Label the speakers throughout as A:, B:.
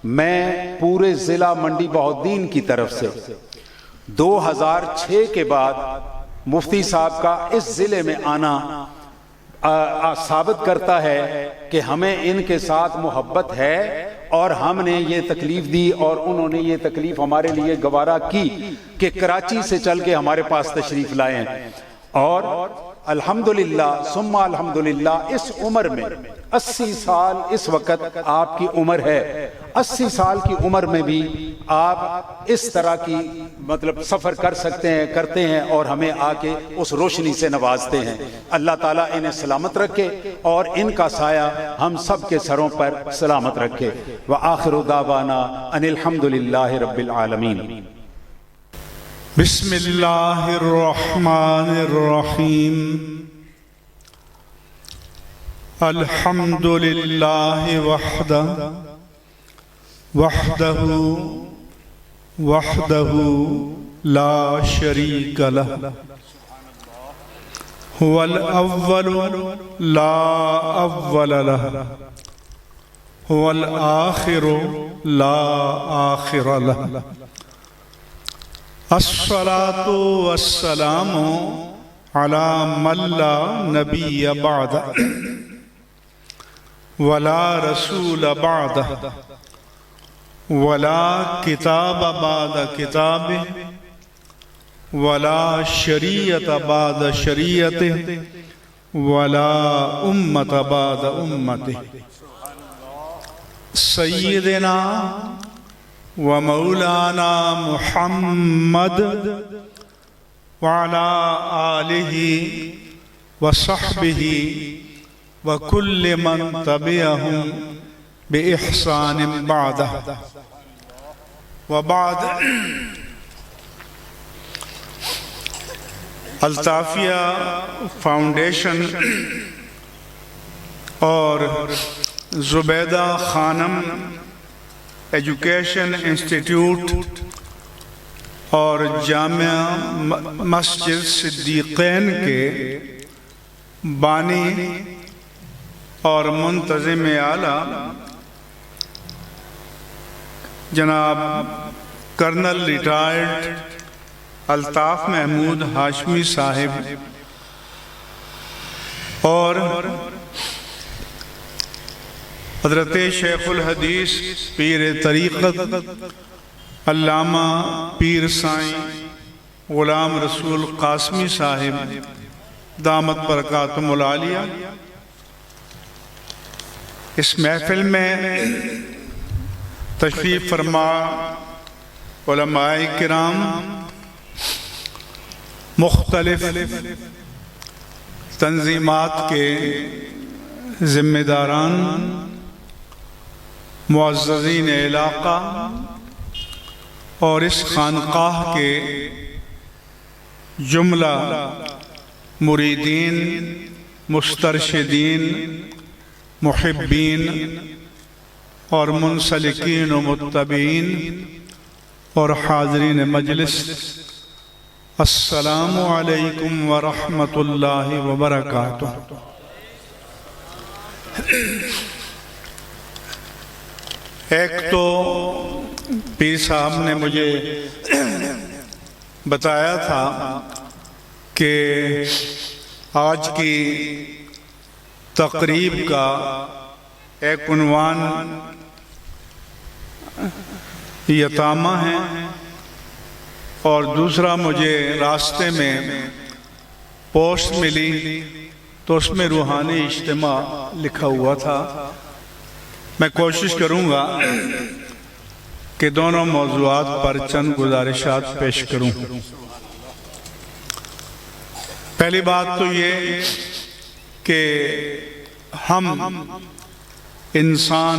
A: میں پورے ضلع منڈی بہاؤالدین کی طرف سے 2006 کے بعد مفتی صاحب کا اس ضلع میں آنا ثابت کرتا ہے کہ ہمیں ان کے ساتھ محبت ہے، اور ہم نے یہ تکلیف دی اور انہوں نے یہ تکلیف ہمارے لیے گوارا کی کہ کراچی سے چل کے ہمارے پاس تشریف لائے ہیں۔ اور الحمدللہ ثم الحمدللہ اس عمر میں 80 سال اس وقت آپ کی عمر ہے، 80 سال کی عمر میں بھی آپ اس طرح کی مطلب سفر کر سکتے ہیں، کرتے ہیں، اور ہمیں آ کے اس روشنی سے نوازتے ہیں۔ اللہ تعالیٰ انہیں سلامت رکھے اور ان کا سایہ ہم سب کے سروں پر سلامت رکھے۔ وآخر دعوانا ان الحمدللہ رب العالمین۔
B: بسم اللہ الرحمن الرحیم۔ الحمد للہ وحدہ لا شریک لہ، هو الاول لا اول لہ، هو الآخر لا آخر لہ، الصلاة والسلام على من لا نبی بعد ولا رسول بعد ولا کتاب بعد کتاب ولا شریعت بعد شریعت ولا امت بعد امت، سیدنا ومولانا محمد وعلى آلہ وصحبہ وكل من تبعهم بإحسان بعد وبعد۔ الطافیہ فاؤنڈیشن اور زبیدہ خانم ایجوکیشن انسٹیٹیوٹ اور جامعہ مسجد صدیقین کے بانی اور منتظم اعلیٰ جناب کرنل ریٹائرڈ الطاف محمود ہاشمی صاحب اور حضرت شیخ الحدیث پیر طریقت علامہ پیر سائیں غلام رسول قاسمی صاحب دامت برکاتہم العالیہ، اس محفل میں تشریف فرما علماء کرام، مختلف تنظیمات کے ذمہ داران، معززین علاقہ اور اس خانقاہ کے جملہ مریدین، مسترشدین، محبین اور منسلکین و متبعین اور حاضرین مجلس، السلام علیکم ورحمۃ اللہ وبرکاتہ۔ ایک تو پیر صاحب نے مجھے بتایا تھا کہ آج کی تقریب کا ایک عنوان یتامہ ہے، اور دوسرا مجھے راستے میں پوسٹ ملی تو اس میں روحانی اجتماع لکھا ہوا تھا۔ میں کوشش کروں گا کہ دونوں موضوعات پر چند گزارشات پیش کروں۔ پہلی بات تو یہ کہ ہم انسان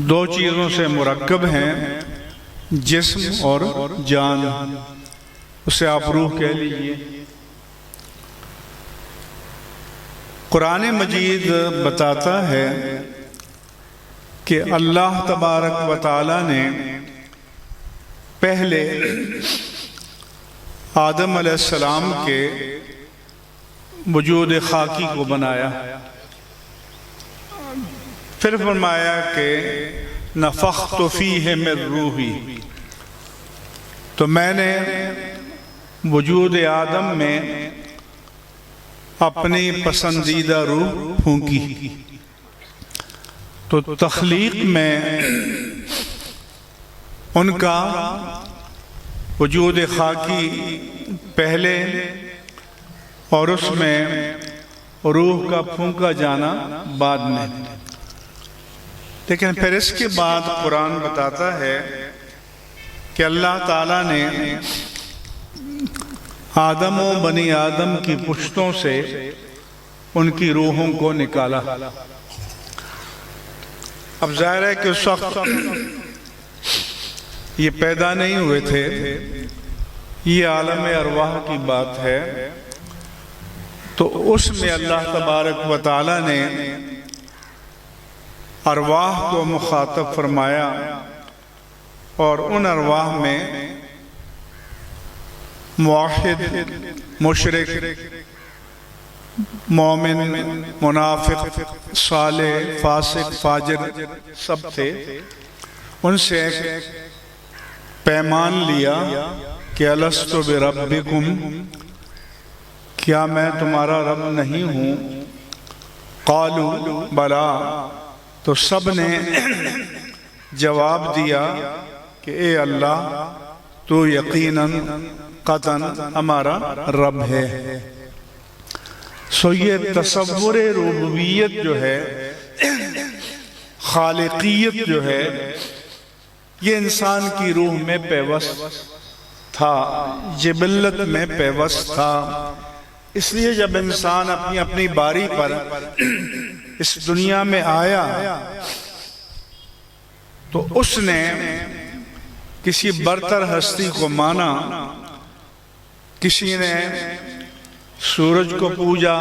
B: دو چیزوں سے مرکب ہیں، جسم اور جان، اسے آپ روح کہہ لیجئے۔ قرآن مجید بتاتا ہے کہ اللہ تبارک و تعالی نے پہلے آدم علیہ السلام کے وجود خاکی کو بنایا، پھر فرمایا کہ نفخت فیہ من روحی، تو میں نے وجود آدم میں اپنی پسندیدہ روح پھونکی۔ تو تخلیق میں ان کا وجود خاکی پہلے اور اس میں روح کا پھونکا جانا بعد میں، لیکن پھر اس کے بعد قرآن بتاتا ہے کہ اللہ تعالیٰ نے آدم و بنی آدم کی پشتوں سے ان کی روحوں کو نکالا۔ اب ظاہر ہے کہ اس وقت یہ پیدا نہیں ہوئے تھے، یہ عالم ارواح کی بات ہے، تو اس میں اللہ تبارک و تعالیٰ نے ارواح کو مخاطب فرمایا، اور ان ارواح میں موحد، مشرک، مومن، منافق، صالح، فاسق، فاجر سب تھے۔ ان سے ایک پیمان لیا کہ الستُ بربکم، کیا میں تمہارا رب نہیں ہوں؟ قالوا بلا، تو سب نے جواب دیا کہ اے اللہ تو یقیناً قطعاً ہمارا رب ہے۔ سو یہ تصور ربوبیت جو ہے، خالقیت جو ہے، یہ انسان کی روح میں پیوست تھا، جبلت میں پیوست تھا۔ اس لیے جب انسان اپنی اپنی باری پر اس دنیا میں آیا تو اس نے کسی برتر ہستی کو مانا، کسی نے سورج کو پوجا،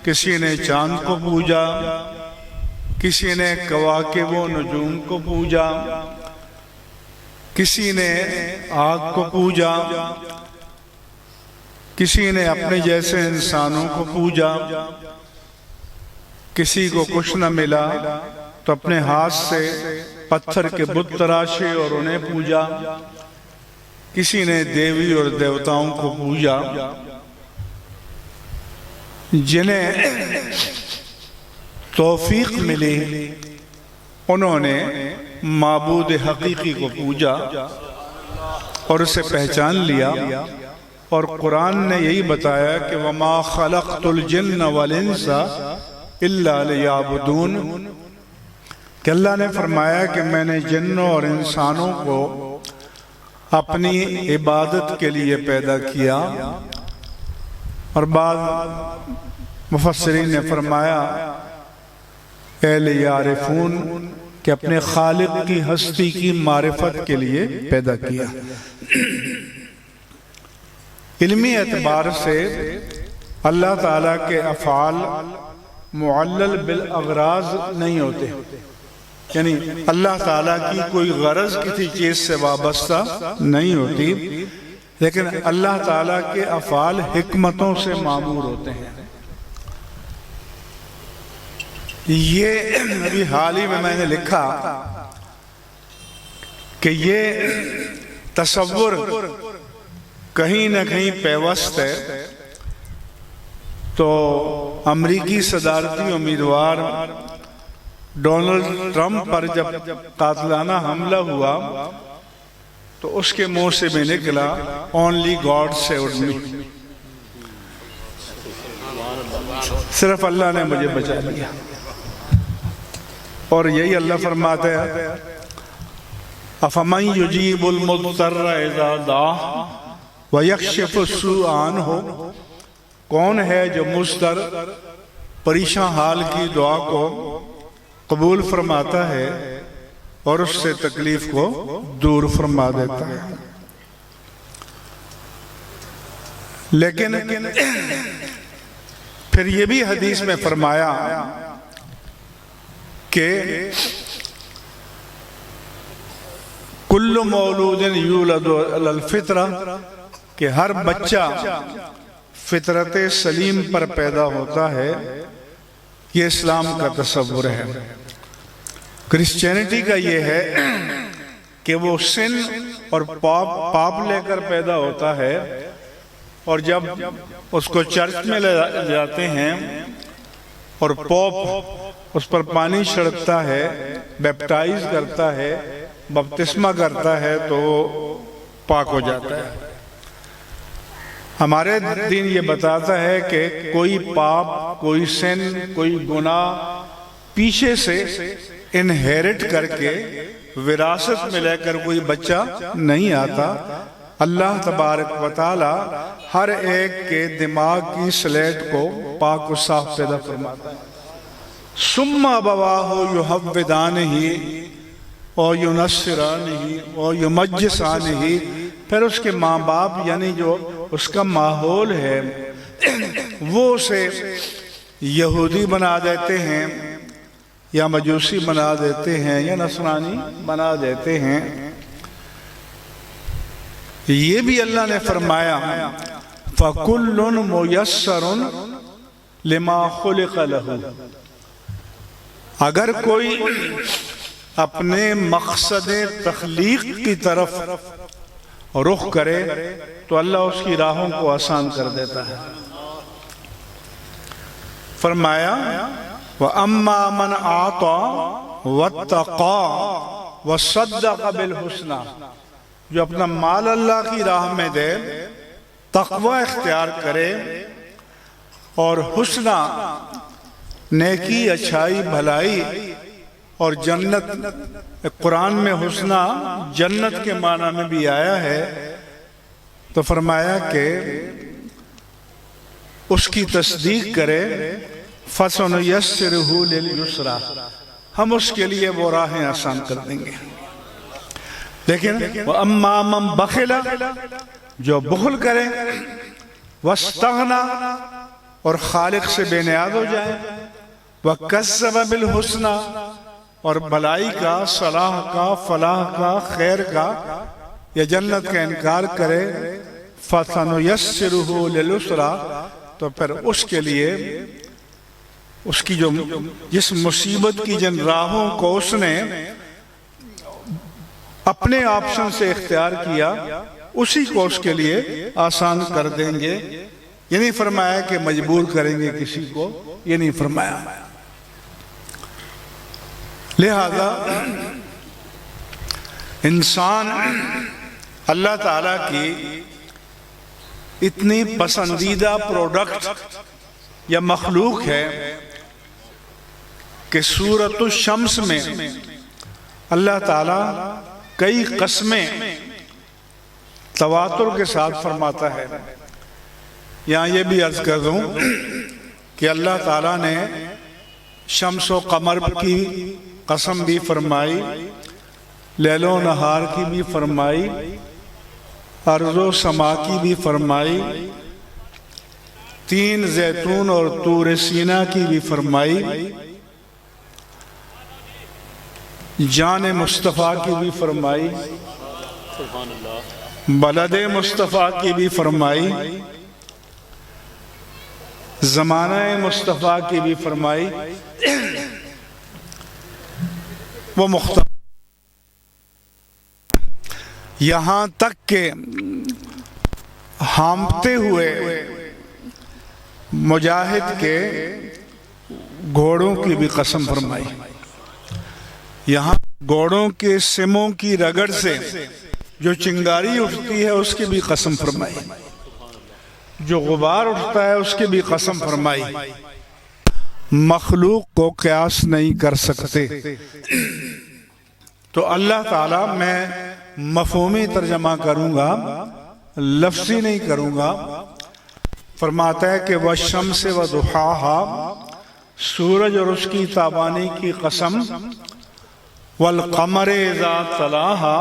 B: کسی نے چاند کو پوجا، کسی نے کواکب و نجوم کو پوجا، کسی نے آگ کو پوجا، کسی نے اپنے جیسے انسانوں کو پوجا، کسی کو کچھ نہ ملا تو اپنے ہاتھ سے پتھر کے بت تراشے اور انہیں پوجا، کسی نے دیوی اور دیوتاؤں کو پوجا۔ جنہیں توفیق ملی انہوں نے معبود حقیقی کو پوجا اور اسے پہچان لیا، اور قرآن نے یہی بتایا کہ وَمَا خَلَقْتُ الْجِنَّ وَالْإِنسَ إِلَّا لِيَعْبُدُونَ، کہ اللہ نے فرمایا کہ میں نے جنوں اور انسانوں کو اپنی عبادت کے لیے پیدا کیا۔ اور بعض مفسرین نے فرمایا اے لیعرفون، کہ اپنے خالق کی ہستی کی معرفت کے لیے پیدا کیا۔ علمی اعتبار سے اللہ تعالیٰ کے افعال معلل بالاغراض نہیں ہوتے، یعنی اللہ تعالیٰ کی کوئی غرض کسی چیز سے وابستہ نہیں ہوتی، لیکن اللہ تعالیٰ کے افعال حکمتوں سے معمور ہوتے ہیں۔ یہ ابھی حال ہی میں نے لکھا کہ یہ تصور کہیں نہ کہیں پیوست ہے۔ تو امریکی صدارتی امیدوار ڈونلڈ ٹرمپ پر جب قاتلانہ حملہ ہوا تو اس کے منہ سے بھی نکلا only God saved me، صرف اللہ نے مجھے بچا لیا۔ اور یہی اللہ فرماتا ہے أَفَمَنْ يُجِيبُ الْمُضْطَرَّ إِذَا دَعَاهُ وَيَكْشِفُ السُّوءَ عَنْهُ، کون ہے جو مضطر پریشان حال کی دعا کو قبول فرماتا ہے اور اس سے تکلیف کو دور فرما دیتا ہے۔ لیکن پھر یہ بھی حدیث میں فرمایا کہ کل مولود یولد علی الفطرہ، کہ ہر بچہ فطرت سلیم پر پیدا ہوتا ہے۔ یہ اسلام کا تصور ہے۔ کرسچینٹی کا یہ ہے کہ وہ سن اور پاپ لے کر پیدا ہوتا ہے، اور جب اس کو چرچ میں لے جاتے ہیں اور پوپ اس پر پانی چھڑکتا ہے، بیپٹائز کرتا ہے، بپتسمہ کرتا ہے، تو وہ پاک ہو جاتا ہے۔ ہمارے دین یہ بتاتا ہے کہ کوئی پاپ، کوئی سن، کوئی گناہ پیچھے سے انہیرٹ کر کے وراثت میں لے کر کوئی بچہ نہیں آتا۔ اللہ تبارک و تعالی ہر ایک کے دماغ کی سلیٹ کو پاک و صاف پیدا فرماتا ہے۔ ثم ابواہ یحودانہ اور ینصرانہ اور یمجسانہ، پھر اس کے ماں باپ یعنی جو اس کا ماحول ہے وہ اسے یہودی بنا دیتے ہیں، یا مجوسی بنا دیتے ہیں، یا نصرانی بنا دیتے ہیں۔ یہ بھی اللہ نے فرمایا فَكُلٌّ مُيَسَّرٌ لِمَا خُلِقَ لَهُ، اگر کوئی اپنے مقصد تخلیق کی طرف رخ کرے تو اللہ اس کی راہوں کو آسان کر دیتا ہے۔ فرمایا وَأَمَّا مَنْ أَعْطَى وَاتَّقَى وَصَدَّقَ بِالْحُسْنَى، جو اپنا مال اللہ کی راہ میں دے، تقوی اختیار کرے اور حسنہ نیکی، اچھائی، بھلائی اور جنت، قرآن میں حسنہ جنت کے معنی میں بھی آیا ہے، تو فرمایا کہ اس کی تصدیق کرے فَسَنُيَسِّرُهُ لِلْيُسْرَى، ہم اس کے لیے وہ راہیں آسان کر دیں گے۔ لیکن وَأَمَّا مَنْ بَخِلَ، جو بخل کرے، وَاسْتَغْنَى، اور خالق سے بے نیاز ہو جائے، وَكَذَّبَ بِالْحُسْنَى، اور بھلائی کا، صلاح کا، فلاح کا، خیر کا یا جنت کا انکار کرے، فَسَنُيَسِّرُهُ لِلْيُسْرَى، تو پھر اس کے لیے اس کی جس مصیبت کی جن راہوں کو اس نے اپنے آپشن سے اختیار کیا، اسی کو اس کے لیے آسان کر دیں گے۔ یہ نہیں فرمایا کہ مجبور کریں گے کسی کو، یہ نہیں فرمایا۔ لہذا انسان اللہ تعالیٰ کی اتنی پسندیدہ پروڈکٹ یا مخلوق ہے کہ سورۃ الشمس میں اللہ تعالیٰ کئی قسمیں تواتر کے ساتھ فرماتا ہے۔ یہاں یہ بھی عرض کر دوں کہ اللہ تعالیٰ نے شمس و قمر کی قسم بھی فرمائی، لیل و نہار کی بھی فرمائی، ارض و سما کی بھی فرمائی، تین زیتون اور طور سینا کی بھی فرمائی، جان مصطفیٰ کی بھی فرمائی، بلد مصطفیٰ کی بھی فرمائی، زمانہ مصطفیٰ کی بھی فرمائی۔ وہ مختلف یہاں تک کہ ہانپتے ہوئے مجاہد کے گھوڑوں کی بھی قسم فرمائی، یہاں گھوڑوں کے سموں کی رگڑ سے جو چنگاری اٹھتی ہے اس کی بھی قسم فرمائی، جو غبار اٹھتا ہے اس کی بھی قسم فرمائی۔ مخلوق کو قیاس نہیں کر سکتے۔ تو اللہ تعالیٰ، میں مفہومی ترجمہ کروں گا، لفظی نہیں کروں گا، فرماتا ہے کہ وَالشَّمْسِ وَضُحَاهَا، سورج اور اس کی تابانی کی قسم، وَالْقَمَرِ اِذَا تَلَاهَا،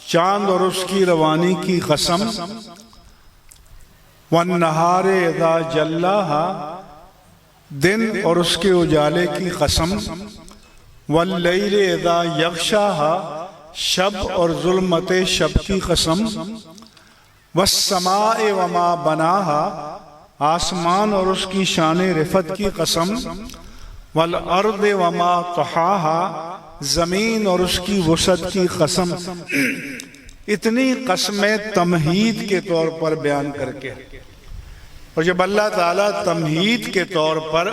B: چاند اور اس کی روانی کی قسم، وَالنَّهَارِ اِذَا جَلَّاهَا، دن اور اس کے اجالے کی قسم، وَاللَّيْلِ اِذَا يَغْشَاهَا، شب اور ظلمت شب کی قسم، وَالسَّمَاءِ وَمَا بَنَاهَا، آسمان اور اس کی شان رفت کی قسم، وَالْأَرْضِ وَمَا طَحَاهَا، زمین اور اس کی وسعت کی قسم، اتنی قسمیں تمہید کے طور پر بیان کر کے، اور جب اللہ تعالیٰ تمہید کے طور پر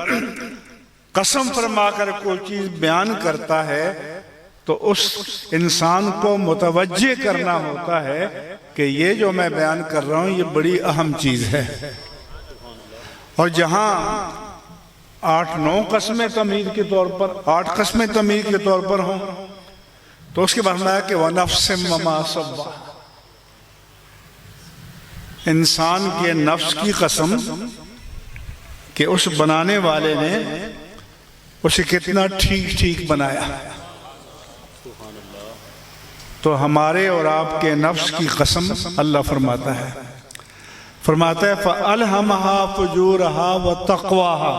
B: قسم فرما کر کوئی چیز بیان کرتا ہے تو اس انسان کو متوجہ کرنا ہوتا ہے کہ یہ جو میں بیان کر رہا ہوں یہ بڑی اہم چیز ہے۔ اور جہاں 8-9 قسمیں تمہید کے طور پر، 8 قسمیں تمہید کے طور پر ہوں تو اس کے بعد فرمایا کہ وَنَفْسٍ وَمَا سَوَّاهَا، انسان کے نفس کی قسم کہ اس بنانے والے نے اسے کتنا ٹھیک ٹھیک بنایا۔ تو ہمارے اور آپ کے نفس کی قسم اللہ فرماتا ہے فَأَلْهَمَهَا فُجُورَهَا وَتَقْوَاهَا،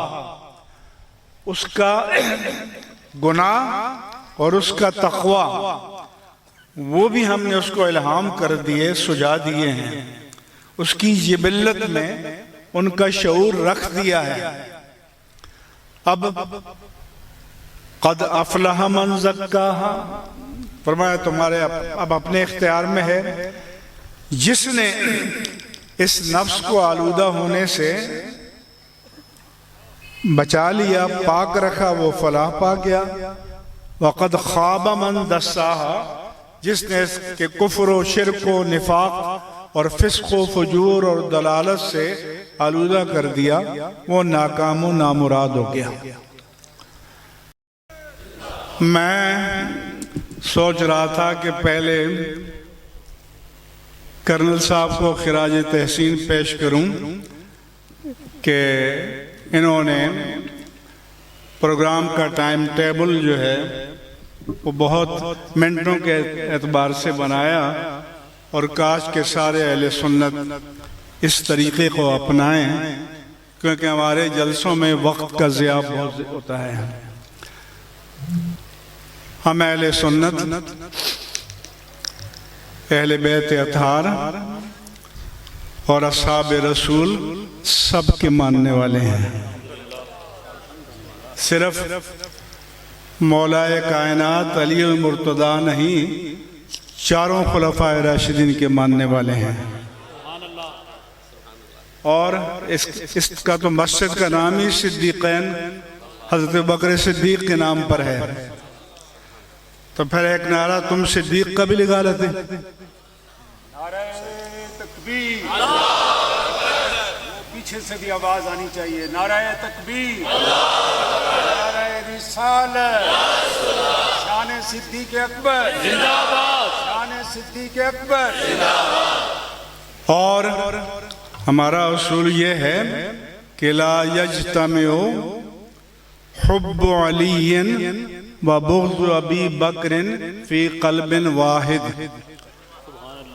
B: اس کا گناہ اور اس کا تقوی وہ بھی ہم نے اس کو الہام کر دیے، سجا دیے ہیں، اس کی جبلت میں ان کا شعور رکھ دیا ہے۔ اب قد افلح من زکاہا، فرمایا تمہارے اب اپنے اختیار میں ہے، جس نے اس نفس کو آلودہ ہونے سے بچا لیا، پاک رکھا، وہ فلاح پا گیا۔ وقد خاب من دساہا، جس نے اس کے کفر و شرک و نفاق اور فسق و فجور اور دلالت سے آلودہ کر دیا، وہ ناکام و نامراد ہو گیا۔ میں سوچ رہا تھا کہ پہلے کرنل صاحب کو خراج تحسین پیش کروں کہ انہوں نے پروگرام کا ٹائم ٹیبل جو ہے وہ بہت منٹوں کے اعتبار سے بنایا، اور کاش کے سارے اہل سنت اس طریقے کو اپنائیں، کیونکہ ہمارے جلسوں میں وقت کا ضیاع بہت ہوتا ہے۔ ہم اہل سنت، اہل بیت اطہار اور اصحاب رسول سب کے ماننے والے ہیں، صرف مولا کائنات علی المرتضیٰ نہیں، چاروں خلفاء راشدین کے ماننے والے ہیں۔ اور اس کا تو مسجد کا نام ہی صدیقین حضرت بکر صدیق کے نام پر ہے، تو پھر ایک نعرہ تم صدیق کا بھی لگا لیتے۔
A: نعرہ تکبیر، پیچھے سے بھی آواز آنی چاہیے، نعرہ تکبیر، نعرہ رسالت، شان صدیق اکبر زندہ باد، شان صدیق اکبر زندہ باد۔ اور ہمارا اصول یہ ہے کہ لا یجتمع حب علی و بغض ابی بکر فی قلب واحد،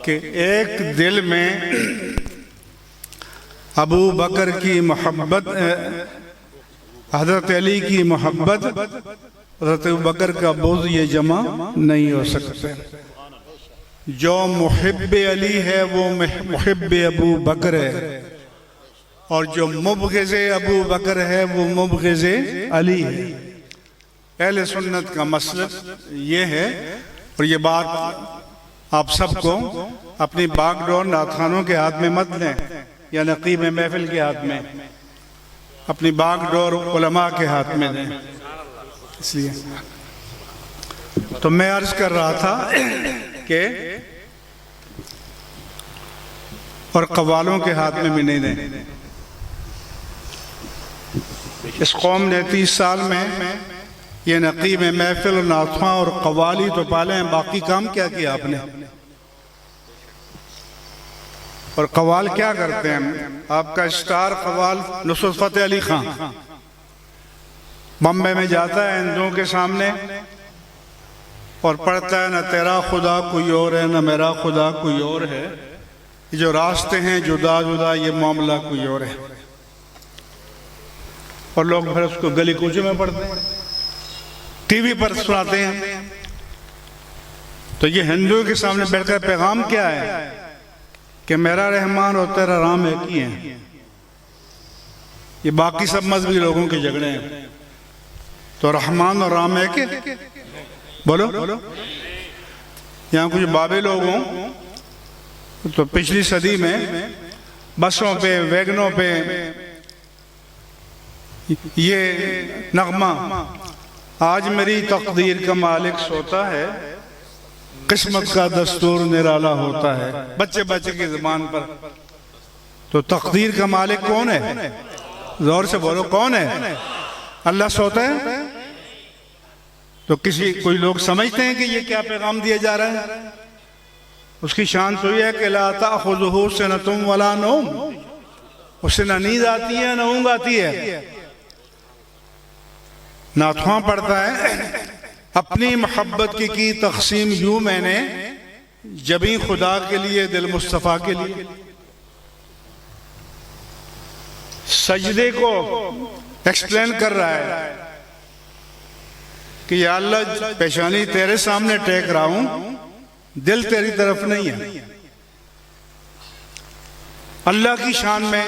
A: کہ ایک دل میں ابو بکر کی محبت، حضرت علی کی محبت، حضرت ابو بکر کا بغض، یہ جمع نہیں ہو سکتے۔ جو محب علی ہے وہ محب ابو بکر ہے، اور جو مبغض ابو بکر ہے وہ مبغض علی ہے۔ اہل سنت کا مسلک یہ ہے، اور یہ بات آپ سب کو اپنی باغ ڈور نعت خوانوں کے ہاتھ میں مت لیں یا نقیب محفل کے ہاتھ میں، اپنی باغ ڈور علماء کے ہاتھ میں دیں۔ اس لیے تو میں عرض کر رہا تھا کہ اور قوالوں کے ہاتھ میں بھی نہیں دیں۔ اس قوم نے 30 سال میں یہ نقیب محفل اور نعت خواں اور قوالی تو پالے ہیں، باقی کام کیا کیا آپ نے؟ اور قوال کیا کرتے ہیں؟ آپ کا اسٹار قوال نصرت فتح علی خان بمبے میں جاتا ہے ہندوؤں کے سامنے اور پڑھتا ہے، نہ تیرا خدا کوئی اور ہے نہ میرا خدا کوئی اور ہے، یہ جو راستے ہیں جدا جدا، یہ معاملہ کوئی اور ہے۔ اور لوگ پھر اس کو گلی کوچے میں پڑھتے ہیں، ٹی وی پر سناتے ہیں۔ تو یہ ہندوؤں کے سامنے بیٹھ کر پیغام کیا ہے کہ میرا رحمان اور تیرا رام ایک ہی ہیں۔ یہ باقی سب مذہبی لوگوں کے جھگڑے ہیں، تو رحمان اور رام ایک ہے،
B: بولو یہاں کچھ بابے لوگ ہوں تو پچھلی صدی میں بسوں پہ ویگنوں پہ یہ نغمہ آج میری تقدیر کا مالک سوتا ہے، قسمت کا دستور نرالا ہوتا ہے، بچے بچے کی زبان پر. تو تقدیر کا مالک کون ہے؟ زور سے بولو کون ہے؟ اللہ سوتا ہے. تو کوئی لوگ سمجھتے ہیں کہ یہ کیا پیغام دیا جا رہا ہے؟ اس کی شان تو یہ ہے کہ لا تأخذہ سنۃ ولا نوم، اسے نہ نیند آتی ہے نہ اونگ آتی ہے. ناتخواں پڑھتا ہے اپنی محبت کی تقسیم یوں میں نے، جبیں خدا کے لیے دل مصطفیٰ کے لیے. سجدے کو ایکسپلین کر رہا ہے کہ یا اللہ پیشانی تیرے سامنے ٹیک رہا ہوں، دل تیری طرف نہیں ہے. اللہ کی شان میں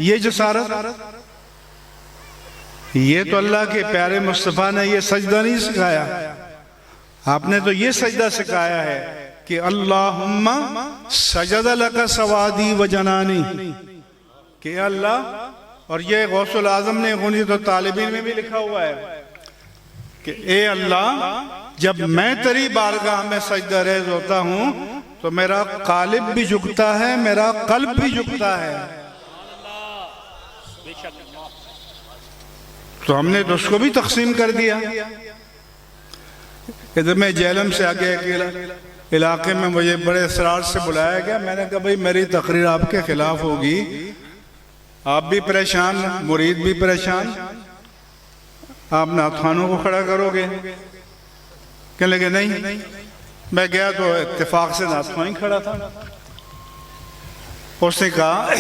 B: یہ جسارت، یہ تو اللہ کے پیارے مصطفیٰ نے یہ سجدہ نہیں سکھایا. آپ نے تو یہ سجدہ سکھایا ہے کہ اللہم سجد لک سوادی و جنانی، کہ اللہ، اور یہ غوث العظم نے غنیت الطالبین میں بھی لکھا ہوا ہے کہ اے اللہ جب میں تیری بارگاہ میں سجدہ ریز ہوتا ہوں تو میرا قالب بھی جھکتا ہے، میرا قلب بھی جھکتا ہے. تو ہم نے تو اس کو بھی تقسیم کر دیا. ادھر میں جہلم سے آگے علاقے میں مجھے بڑے اصرار سے بلایا گیا. میں نے کہا بھئی میری تقریر آپ کے خلاف ہوگی، آپ بھی پریشان، مرید بھی پریشان، آپ ناتخوانوں کو کھڑا کرو گے؟ کہنے لگے نہیں. میں گیا تو اتفاق سے ناتخوان کھڑا تھا. اس نے کہا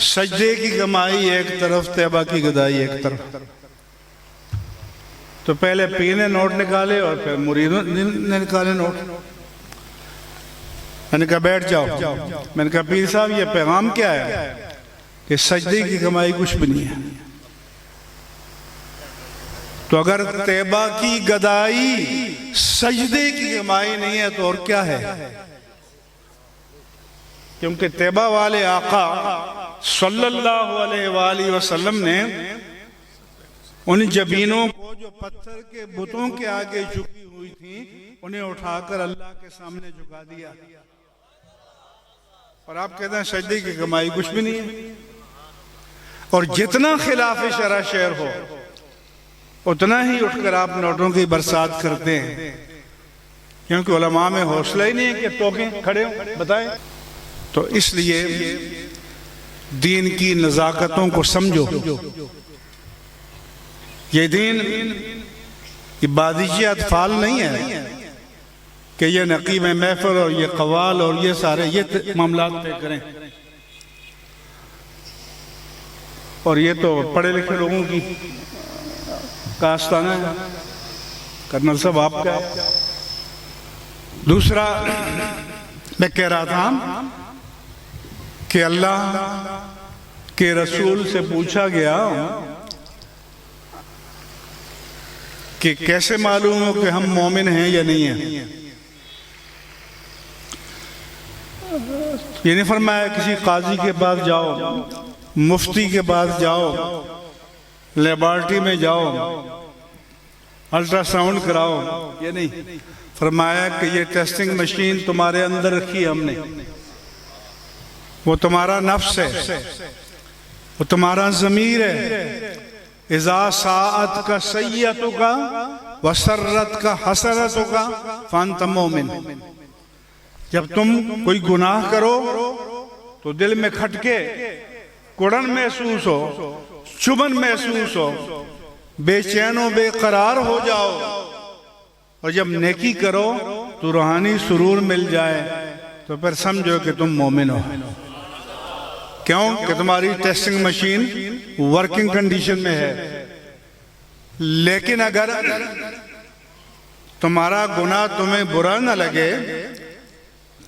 B: سجدے کی کمائی ایک طرف، تیبہ کی گدائی ایک طرف. تو پہلے پیر نے نوٹ نکالے اور پھر مریدوں نے نکالے نوٹ. میں نے کہا بیٹھ جاؤ. میں نے کہا پیر صاحب یہ پیغام کیا ہے؟ کہ سجدے کی کمائی کچھ بھی نہیں ہے. تو اگر تیبہ کی گدائی سجدے کی کمائی نہیں ہے تو اور کیا ہے؟ کیونکہ تیبہ والے آقا صلی اللہ علیہ وآلہ وسلم نے ان جبینوں کو جو پتھر کے بتوں کے آگے جھکی ہوئی تھیں انہیں اٹھا کر اللہ کے سامنے جھکا دیا. اور آپ کہتے ہیں سجدے کی کمائی کچھ بھی نہیں ہے. اور جتنا خلاف شرع شعر ہو اتنا ہی اٹھ کر آپ نوٹوں کی برسات کرتے ہیں، کیونکہ علماء میں حوصلہ ہی نہیں ہے کہ ٹوکیں کھڑے ہوں بتائیں. تو اس لیے دین کی نزاکتوں کو سمجھو. یہ دین عبادیہ اطفال نہیں ہے کہ یہ نقیب محفل اور یہ قوال اور یہ سارے یہ معاملات طے کریں. اور یہ تو پڑھے لکھے لوگوں کی کاستانہ ہے. کرنل صاحب آپ کا. دوسرا میں کہہ رہا تھا کہ اللہ کے رسول سے پوچھا گیا کہ کیسے معلوم ہو کہ ہم مومن ہیں یا نہیں ہیں. یہ نہیں فرمایا کسی قاضی کے پاس جاؤ، مفتی کے پاس جاؤ، لیبارٹری میں جاؤ، الٹرا ساؤنڈ کراؤ. یہ نہیں فرمایا کہ یہ ٹیسٹنگ مشین تمہارے اندر رکھی ہم نے، وہ تمہارا نفس ہے، وہ تمہارا ضمیر ہے. اذا ساعت کا سیئتو کا وسرت کا حسرتو کا فانت مومن. جب تم کوئی گناہ کرو تو دل میں کھٹکے، کڑن محسوس ہو، چبن محسوس ہو، بے چین و بے قرار ہو جاؤ، اور جب نیکی کرو تو روحانی سرور مل جائے تو پھر سمجھو کہ تم مومن ہو. کیوں کہ تمہاری ٹیسٹنگ مشین ورکنگ کنڈیشن میں ہے. لیکن اگر تمہارا گناہ تمہیں برا نہ لگے،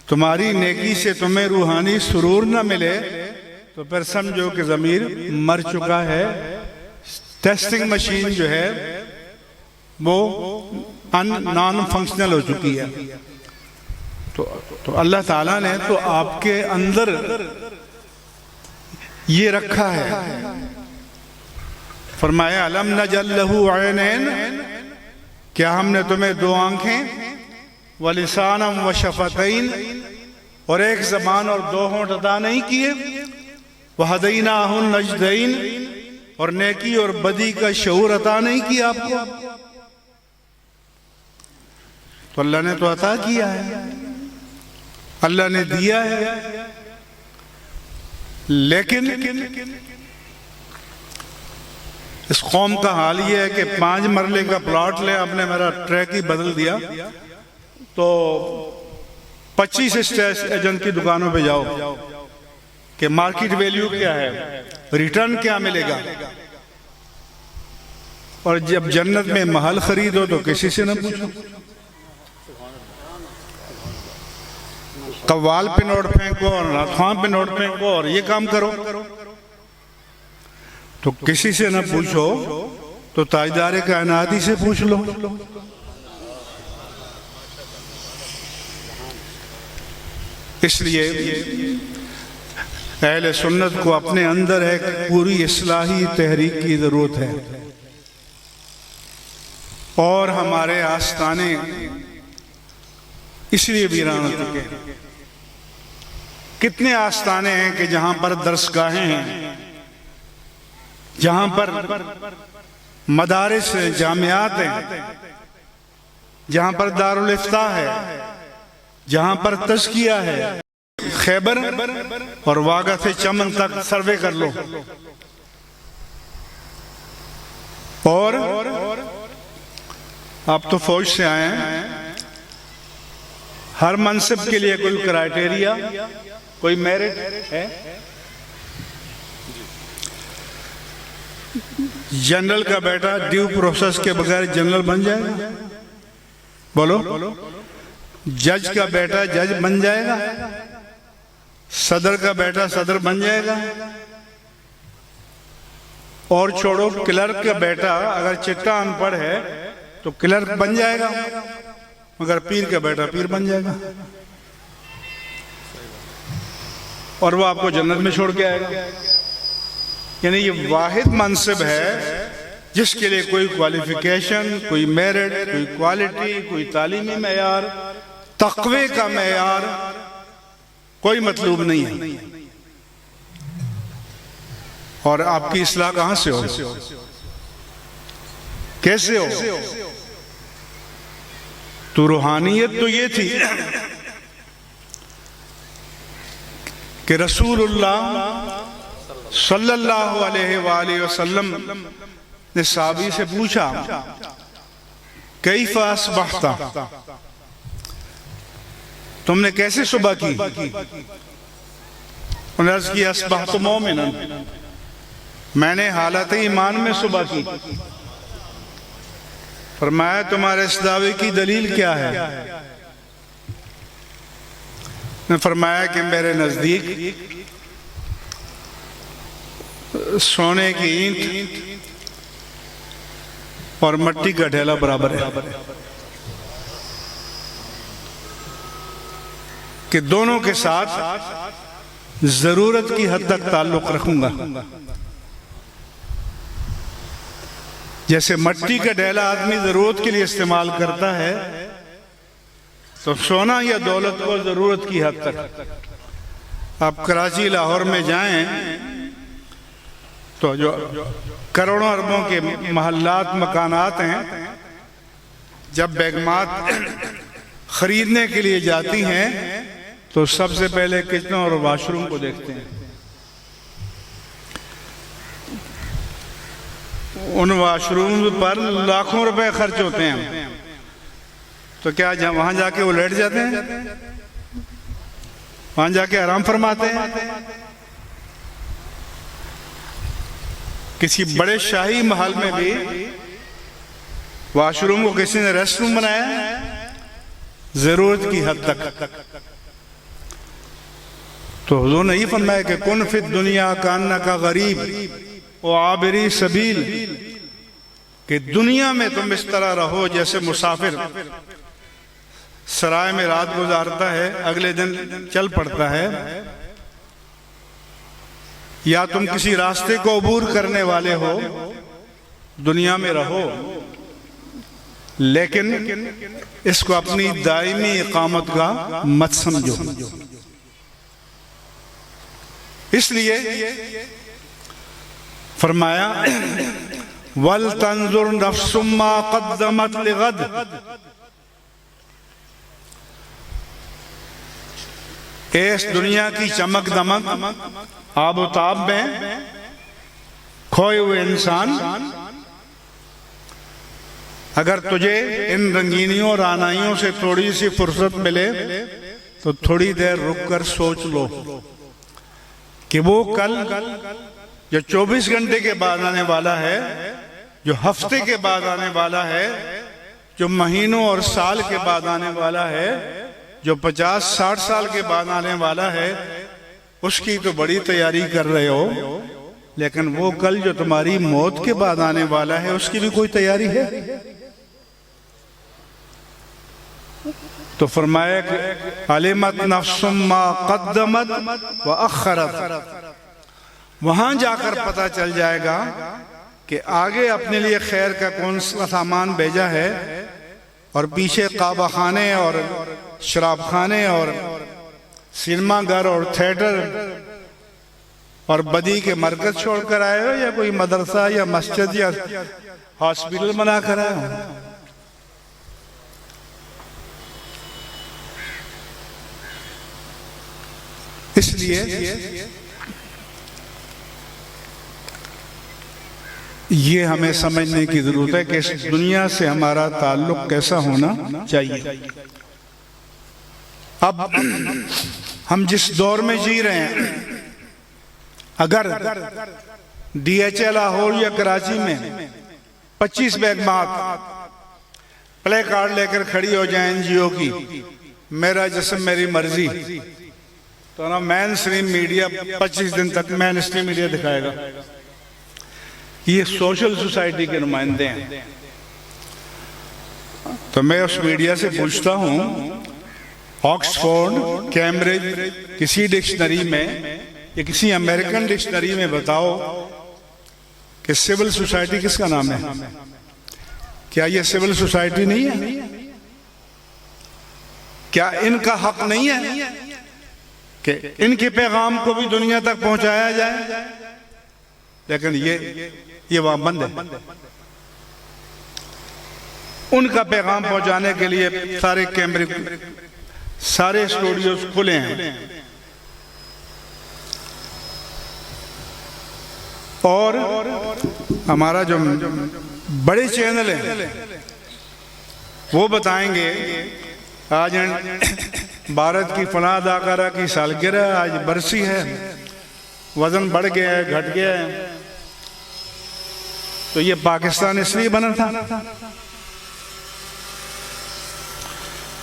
B: تمہاری نیکی سے تمہیں روحانی سرور نہ ملے، تو پھر سمجھو کہ ضمیر مر چکا ہے. ٹیسٹنگ مشین جو ہے وہ نان فنکشنل ہو چکی ہے. تو اللہ تعالیٰ نے تو آپ کے اندر یہ رکھا ہے. فرمایا الم نجعل لہ عینین، کیا ہم نے تمہیں دو آنکھیں، ولسانا وشفتین، اور ایک زبان اور دو ہونٹ عطا نہیں کیے، وہدیناہ النجدین، اور نیکی اور بدی کا شعور عطا نہیں کیا آپ کو؟ تو اللہ نے تو عطا کیا ہے، اللہ نے دیا ہے. لیکن اس قوم کا حال یہ ہے کہ 5 مرلے کا پلاٹ لے، آپ نے میرا ٹریک ہی بدل دیا، تو 25 اسٹیٹ ایجنٹ کی دکانوں پہ جاؤ کہ مارکیٹ ویلیو کیا ہے، ریٹرن کیا ملے گا. اور جب جنت میں محل خریدو تو کسی سے نہ پوچھو، قوال پہ نوٹ پھینکو اور ناتخواں پہ نوٹ پھینکو اور یہ کام کرو، تو کسی سے نہ پوچھو تو تاجدار کائنات ہی سے پوچھ لو. اس لیے اہل سنت کو اپنے اندر ایک پوری اصلاحی تحریک کی ضرورت ہے. اور ہمارے آستانے اس لیے ویران ہو چکے ہیں. کتنے آستانے ہیں کہ جہاں پر درسگاہیں ہیں، جہاں پر مدارس جامعات ہیں، جہاں پر دارالافتاء ہے، جہاں پر تزکیہ ہے. خیبر اور واگہ سے چمن تک سروے کر لو. اور آپ تو فوج سے آئے ہیں، ہر منصب کے لیے کوئی کرائیٹیریا، کوئی میرٹ ہے؟ جنرل کا بیٹا ڈیو پروسیس کے بغیر جنرل بن جائے گا؟ بولو. جج کا بیٹا جج بن جائے گا؟ صدر کا بیٹا صدر بن جائے گا؟ اور چھوڑو، کلرک کا بیٹا اگر چٹا ان پڑھ ہے تو کلرک بن جائے گا، مگر پیر کا بیٹا پیر بن جائے گا، اور وہ آپ کو جنت میں چھوڑ کے آئے گا. یعنی یہ واحد منصب ہے جس کے لیے کوئی کوالیفیکیشن، کوئی میرٹ، کوئی کوالٹی، کوئی تعلیمی معیار، تقوی کا معیار کوئی مطلوب نہیں ہے. اور آپ کی اصلاح کہاں سے ہو؟ کیسے ہو؟ تو روحانیت تو یہ تھی کہ رسول اللہ صلی اللہ علیہ وآلہ وسلم نے صحابی سے پوچھا کیف اصبحت، تم نے کیسے صبح کی؟ انہوں نے عرض کیا اصبحت مومنا، میں نے حالت ایمان میں صبح کی. فرمایا تمہارے اس دعوے کی دلیل کیا ہے؟ نے فرمایا کہ میرے نزدیک سونے کی اینٹ اور مٹی کا ڈھیلا برابر ہے، کہ دونوں کے ساتھ ضرورت کی حد تک تعلق رکھوں گا. جیسے مٹی کا ڈھیلا آدمی ضرورت کے لیے استعمال کرتا ہے، تو سونا یا دولت کو ضرورت کی حد تک. آپ کراچی لاہور میں جائیں تو جو کروڑوں اربوں کے محلات مکانات ہیں، جب بیگمات خریدنے کے لیے جاتی ہیں تو سب سے پہلے کچنوں اور واش روم کو دیکھتے ہیں. ان واش روم پر لاکھوں روپے خرچ ہوتے ہیں، تو کیا وہاں جا کے وہ لیٹ جاتے ہیں؟ وہاں جا کے آرام فرماتے ہیں؟ کسی بڑے شاہی محل میں بھی واش روم کو کسی نے ریسٹ روم بنایا ہے ضرورت کی حد تک. تو حضور نے یہ فرمایا کہ کن فی الدنیا کانک غریب و عابری سبیل، کہ دنیا میں تم اس طرح رہو جیسے مسافر سرائے میں رات گزارتا ہے، اگلے دن چل پڑتا ہے، یا تم کسی راستے کو عبور کرنے والے ہو، دنیا میں رہو، لیکن اس کو اپنی دائمی اقامت کا مت سمجھو۔ اس لیے فرمایا وَلْتَنْظُرْ نَفْسٌ مَّا قَدَّمَتْ لِغَدٍ، اس دنیا کی چمک دمک آب و تاب میں کھوئے ہوئے انسان، اگر تجھے ان رنگینیوں اور رعنائیوں سے تھوڑی سی فرصت ملے تو تھوڑی دیر رک کر سوچ لو کہ وہ کل جو 24 گھنٹے کے بعد آنے والا ہے، جو ہفتے کے بعد آنے والا ہے، جو مہینوں اور سال کے بعد آنے والا ہے، جو 50-60 سال کے بعد آنے والا ہے، اس کی تو بڑی تیاری کر رہے ہو، لیکن وہ کل جو تمہاری موت کے بعد آنے والا ہے اس کی بھی کوئی تیاری ہے؟ تو فرمایا کہ علمت نفس ما قدمت وأخرت، وہاں جا کر پتہ چل جائے گا کہ آگے اپنے لیے خیر کا کون سا سامان بھیجا ہے، اور پیچھے کعبہ خانے اور شراب خانے اور سینما گھر اور تھیٹر اور بدی کے مرکز چھوڑ کر آئے ہو، یا کوئی مدرسہ یا مسجد یا ہاسپٹل بنا کر آئے ہو۔ اس لیے یہ ہمیں سمجھنے کی ضرورت ہے کہ اس دنیا سے ہمارا تعلق کیسا ہونا چاہیے۔ اب ہم جس دور میں جی رہے ہیں، اگر ڈی ایچ اے لاہور یا کراچی میں 25 بیگمات پلے کارڈ لے کر کھڑی ہو جائیں این جی او کی، میرا جسم میری مرضی، تو نا مین سٹریم میڈیا 25 دن تک مین سٹریم میڈیا دکھائے گا۔ یہ سوشل سوسائٹی کے نمائندے ہیں۔ تو میں اس میڈیا سے پوچھتا ہوں، آکسفورڈ، کیمبرج، کسی ڈکشنری میں یا کسی امریکن ڈکشنری میں بتاؤ کہ سول سوسائٹی کس کا نام ہے؟ کیا یہ سول سوسائٹی نہیں ہے؟ کیا ان کا حق نہیں ہے کہ ان کے پیغام کو بھی دنیا تک پہنچایا جائے؟ لیکن یہ وہاں بند ہے۔ ان کا پیغام پہنچانے کے لیے سارے کیمرے، سارے اسٹوڈیوز کھلے ہیں، اور ہمارا جو بڑے چینل ہیں وہ بتائیں گے آج بھارت کی فلاں اداکارہ کی سالگرہ، آج برسی ہے، وزن بڑھ گیا ہے، گھٹ گیا ہے، تو یہ پاکستان اس لیے بنا تھا۔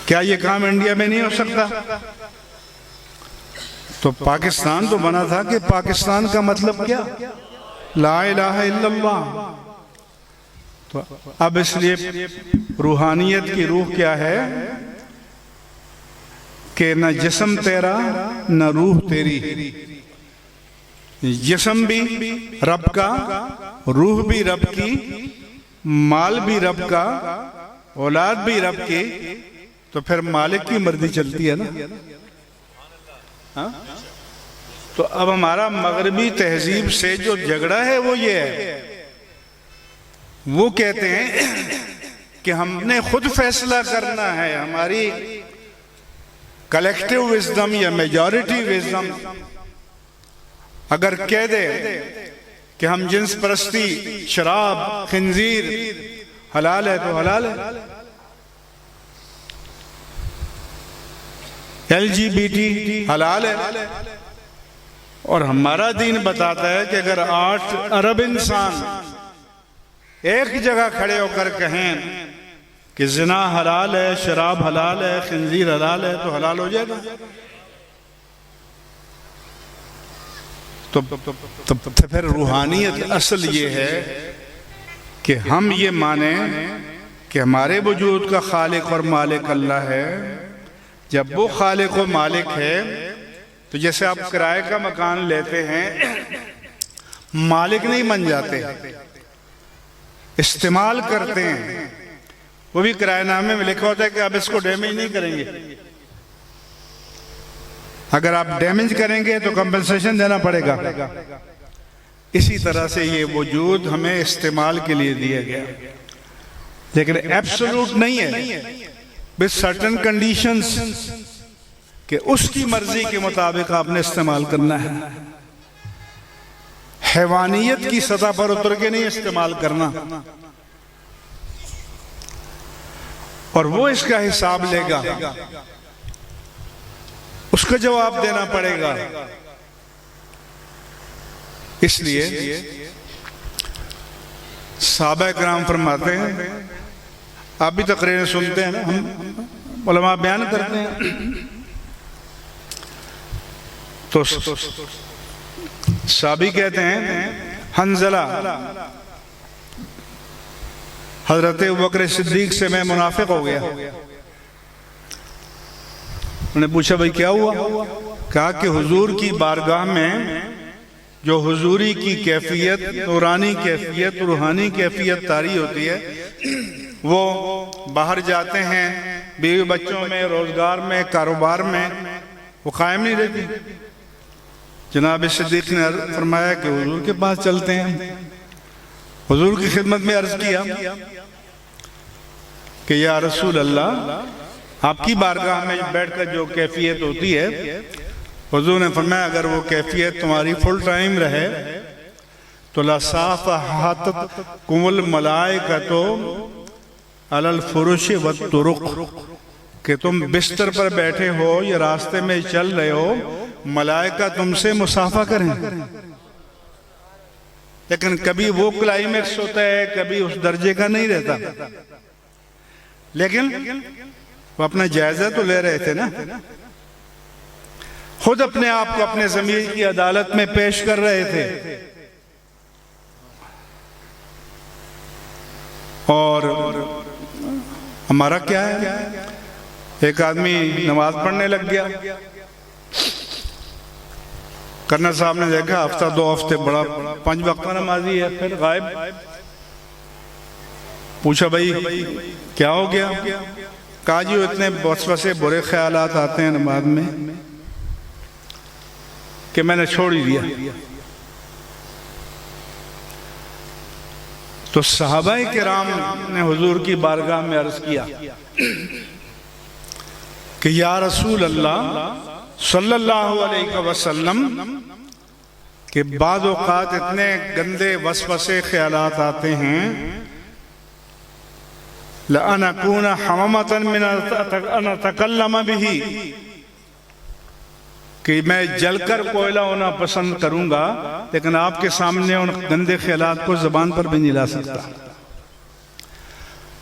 B: کیا یہ کام انڈیا میں نہیں ہو سکتا؟ تو پاکستان تو بنا تھا کہ پاکستان کا مطلب کیا؟ لا الہ الا اللہ۔ تو اب اس لیے روحانیت کی روح کیا ہے کہ نہ جسم تیرا نہ روح تیری، جسم بھی رب کا، روح بھی رب کی، مال بھی رب کا، اولاد بھی رب کی، تو پھر مالک کی مرضی چلتی ہے نا۔ تو اب ہمارا مغربی تہذیب سے جو جھگڑا ہے وہ یہ ہے، وہ کہتے ہیں کہ ہم نے خود فیصلہ کرنا ہے، ہماری کلیکٹیو وزڈم یا میجورٹی وزڈم اگر کہہ دے کہ ہم جنس پرستی، شراب، خنزیر حلال ہے تو حلال ہے، ایل جی بی ٹی حلال ہے، اور ہمارا دین بتاتا ہے کہ اگر 8 ارب انسان ایک جگہ کھڑے ہو کر کہیں کہ زنا حلال ہے، شراب حلال ہے، خنزیر حلال ہے، تو حلال ہو جائے گا۔ تو پھر روحانیت اصل یہ ہے کہ ہم یہ مانیں کہ ہمارے وجود کا خالق اور مالک اللہ ہے. جب وہ خالق و مالک ہے تو جیسے آپ کرائے کا مکان لیتے ہیں، مالک نہیں بن جاتے، استعمال کرتے ہیں. وہ بھی کرایہ نامے میں لکھا ہوتا ہے کہ آپ اس کو ڈیمیج نہیں کریں گے. اگر آپ ڈیمیج کریں گے تو کمپنسیشن دینا پڑے گا. اسی طرح سے یہ وجود ہمیں استعمال کے لیے دیا گیا، لیکن ایبسولوٹ نہیں ہے، with certain conditions کہ اس کی مرضی کے مطابق آپ نے استعمال کرنا ہے. حیوانیت کی سطح پر اتر کے نہیں استعمال کرنا. اور وہ اس کا حساب لے گا، اس کا جواب دینا پڑے گا. اس لیے صحابہ کرام فرماتے ہیں، آپ بھی تقریریں سنتے ہیں نا، ہم علماء بیان کرتے ہیں، تو صحابی کہتے ہیں حنظلہ حضرت ابوبکر صدیق سے میں منافق ہو گیا. انہوں نے پوچھا بھائی کیا ہوا؟ کہا کہ حضور کی بارگاہ میں جو حضوری کی کیفیت، نورانی کیفیت، روحانی کیفیت طاری ہوتی ہے، وہ باہر جاتے ہیں، بیوی بچوں میں، روزگار میں، کاروبار میں، وہ قائم نہیں رہتی. جناب صدیق نے فرمایا کہ حضور کے پاس چلتے ہیں. حضور کی خدمت میں عرض کیا کہ یا رسول اللہ، آپ کی بارگاہ میں بیٹھ کر جو کیفیت ہوتی ہے، حضور نے فرمایا اگر وہ کیفیت تمہاری فل ٹائم رہے تو لَصَافَحَتْکُمُ الْمَلَائِکَۃُ عَلَى الْفُرُشِ وَالطُّرُقِ، کہ تم بستر پر بیٹھے ہو یا راستے میں چل رہے ہو، ملائکہ تم سے مصافحہ کریں. لیکن کبھی وہ کلائمیکس ہوتا ہے، کبھی اس درجے کا نہیں رہتا. لیکن وہ اپنا جائزہ تو لے رہے تھے نا، خود اپنے آپ کو اپنے ضمیر کی عدالت میں پیش کر رہے تھے. اور ہمارا کیا ہے؟ ایک آدمی نماز پڑھنے لگ گیا، کرنل صاحب نے دیکھا ہفتہ 2 ہفتے بڑا 5 وقت نمازی ہے، پھر غائب. پوچھا بھائی کیا ہو گیا؟ کہا جی وہ اتنے وسوسے برے خیالات آتے ہیں نماز میں کہ میں نے چھوڑ ہی دیا. تو صحابہ کرام نے حضور کی بارگاہ میں عرض کیا کہ یا رسول اللہ صلی اللہ علیہ وسلم کہ بعض اوقات اتنے گندے وسوسے خیالات آتے ہیں، لَأَنْ أَكُونَ حَمَمَةً مِنْ أَنْ أَتَكَلَّمَ بِهِ، کہ میں جل کر کوئلہ ہونا پسند کروں گا، لیکن آپ کے سامنے ان گندے خیالات کو زبان پر بھی نہیں لا سکتا.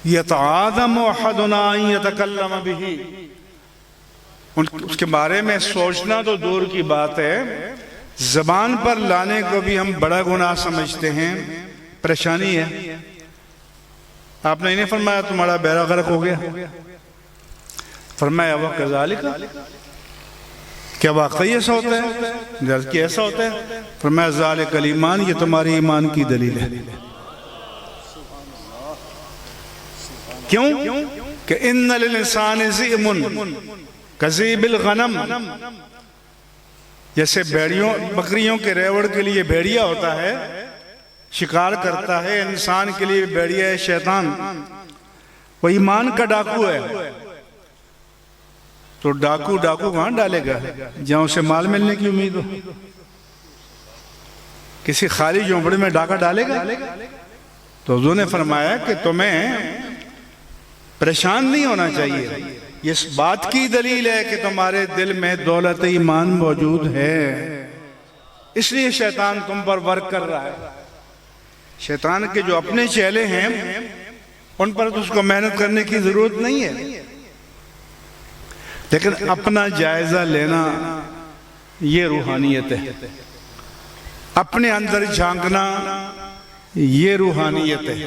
B: يَتَعَاذَمُ أَحَدُنَا أَنْ يَتَكَلَّمَ بِهِ، اس کے بارے میں سوچنا تو دور کی بات ہے، زبان پر لانے کو بھی ہم بڑا گناہ سمجھتے ہیں. پریشانی ہے. آپ نے انہیں فرمایا تمہارا بیڑا غرق ہو گیا؟ فرمایا وَكَذَلِكَ، کیا واقعی ایسا ہوتا ہے؟ جلد کی ایسا ہوتا ہے؟ فرمایا ذَلِكَ الْإِيمَانِ، یہ تمہاری ایمان کی دلیل ہے. کیوں؟ کہ اِنَّ لِلْإِنسَانِ ذِئْمٌ کذیب الغنم، جیسے بکریوں کے ریوڑ کے لیے بھیڑیا ہوتا ہے، شکار کرتا ہے، انسان کے لیے بھیڑیا ہے شیطان. وہ ایمان کا ڈاکو ہے. تو ڈاکو کہاں ڈالے گا جہاں اسے مال ملنے کی امید ہو؟ کسی خالی جھونپڑی میں ڈاکہ ڈالے گا؟ تو حضور نے فرمایا کہ تمہیں پریشان نہیں ہونا چاہیے. یہ اس بات کی دلیل ہے کہ تمہارے دل میں دولت ایمان موجود ہے، اس لیے شیطان تم پر ورک کر رہا ہے. شیطان کے جو اپنے چیلے ہیں ان پر تو اس کو محنت کرنے کی ضرورت نہیں ہے، لیکن اپنا جائزہ لینا یہ روحانیت ہے. اپنے اندر جھانکنا یہ روحانیت ہے۔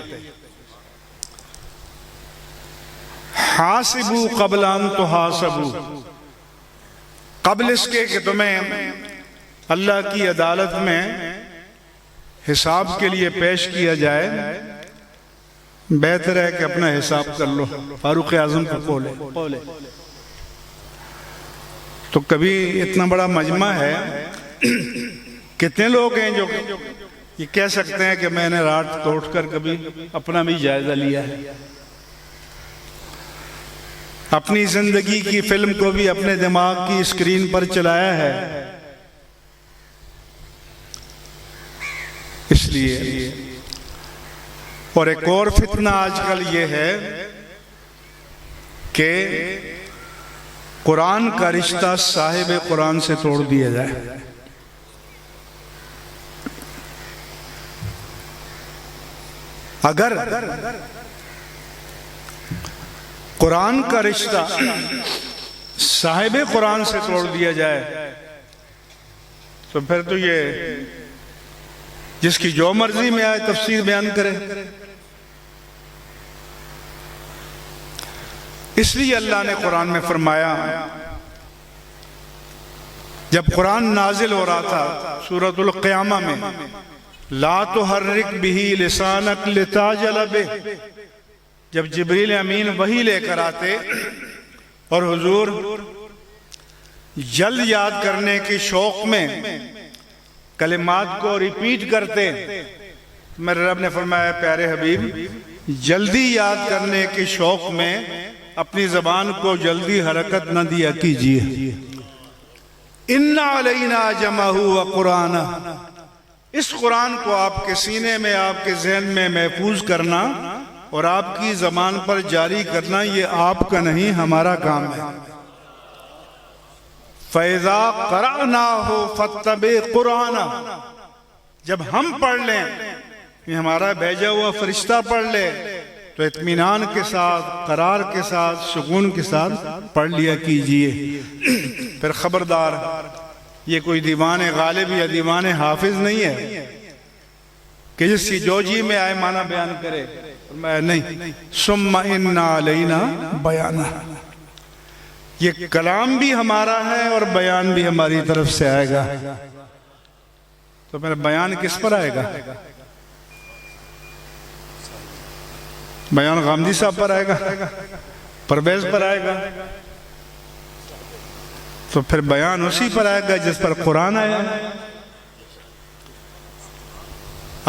B: حاسبو قبل ان تحاسبو، قبل اس کے کہ تمہیں اللہ کی عدالت میں حساب کے لیے پیش کیا جائے، بہتر ہے کہ اپنا حساب کر لو۔ فاروق اعظم کا قول ہے۔ تو کبھی اتنا بڑا مجمع ہے، کتنے لوگ ہیں جو یہ کہہ سکتے ہیں کہ میں نے رات توڑ کر کبھی اپنا بھی جائزہ لیا ہے، اپنی زندگی کی فلم کو بھی اپنے دماغ کی اسکرین پر چلایا ہے؟ اس لیے اور ایک اور فتنہ آج کل یہ ہے کہ قرآن کا رشتہ صاحب قرآن سے توڑ دیا جائے۔ اگر قرآن کا رشتہ صاحب قرآن سے توڑ دیا جائے تو پھر تو یہ جس کی جو مرضی میں آئے تفسیر بیان کرے۔ اس لیے اللہ نے قرآن میں فرمایا، جب قرآن نازل ہو رہا تھا سورۃ القیامہ میں، لا تحرک بہ لسانک لتعجل بہ، جب جبریل امین وحی لے کر آتے اور حضور جلد یاد کرنے کے شوق میں کلمات کو ریپیٹ کرتے، میرے رب نے فرمایا پیارے حبیب جلدی یاد کرنے کے شوق میں اپنی زبان کو جلدی حرکت نہ دیا کیجیے۔ ان علینا جمعہ وقرآنہ، اس قرآن کو آپ کے سینے میں، آپ کے ذہن میں محفوظ کرنا اور آپ کی زبان پر جاری کرنا یہ آپ کا نہیں ہمارا کام ہے۔ فَإِذَا قَرَأْنَاهُ فَاتَّبِعْ قُرْآنَهُ، جب ہم پڑھ لیں، یہ ہمارا بھیجا ہوا فرشتہ پڑھ لے تو اطمینان کے ساتھ، قرار کے ساتھ، سکون کے ساتھ پڑھ لیا کیجئے۔ پھر خبردار، یہ کوئی دیوان غالب یا دیوان حافظ نہیں ہے کہ جس کی جو جی میں آئے معنی بیان کرے، میں نہیں۔ ثم ان علینا بیانہ، یہ کلام بھی ہمارا ہے اور بیان بھی ہماری طرف سے آئے گا۔ تو میرا بیان کس پر آئے گا؟ بیان غامدی صاحب پر آئے گا، پرویز پر آئے گا؟ تو پھر بیان اسی پر آئے گا جس پر قرآن آیا۔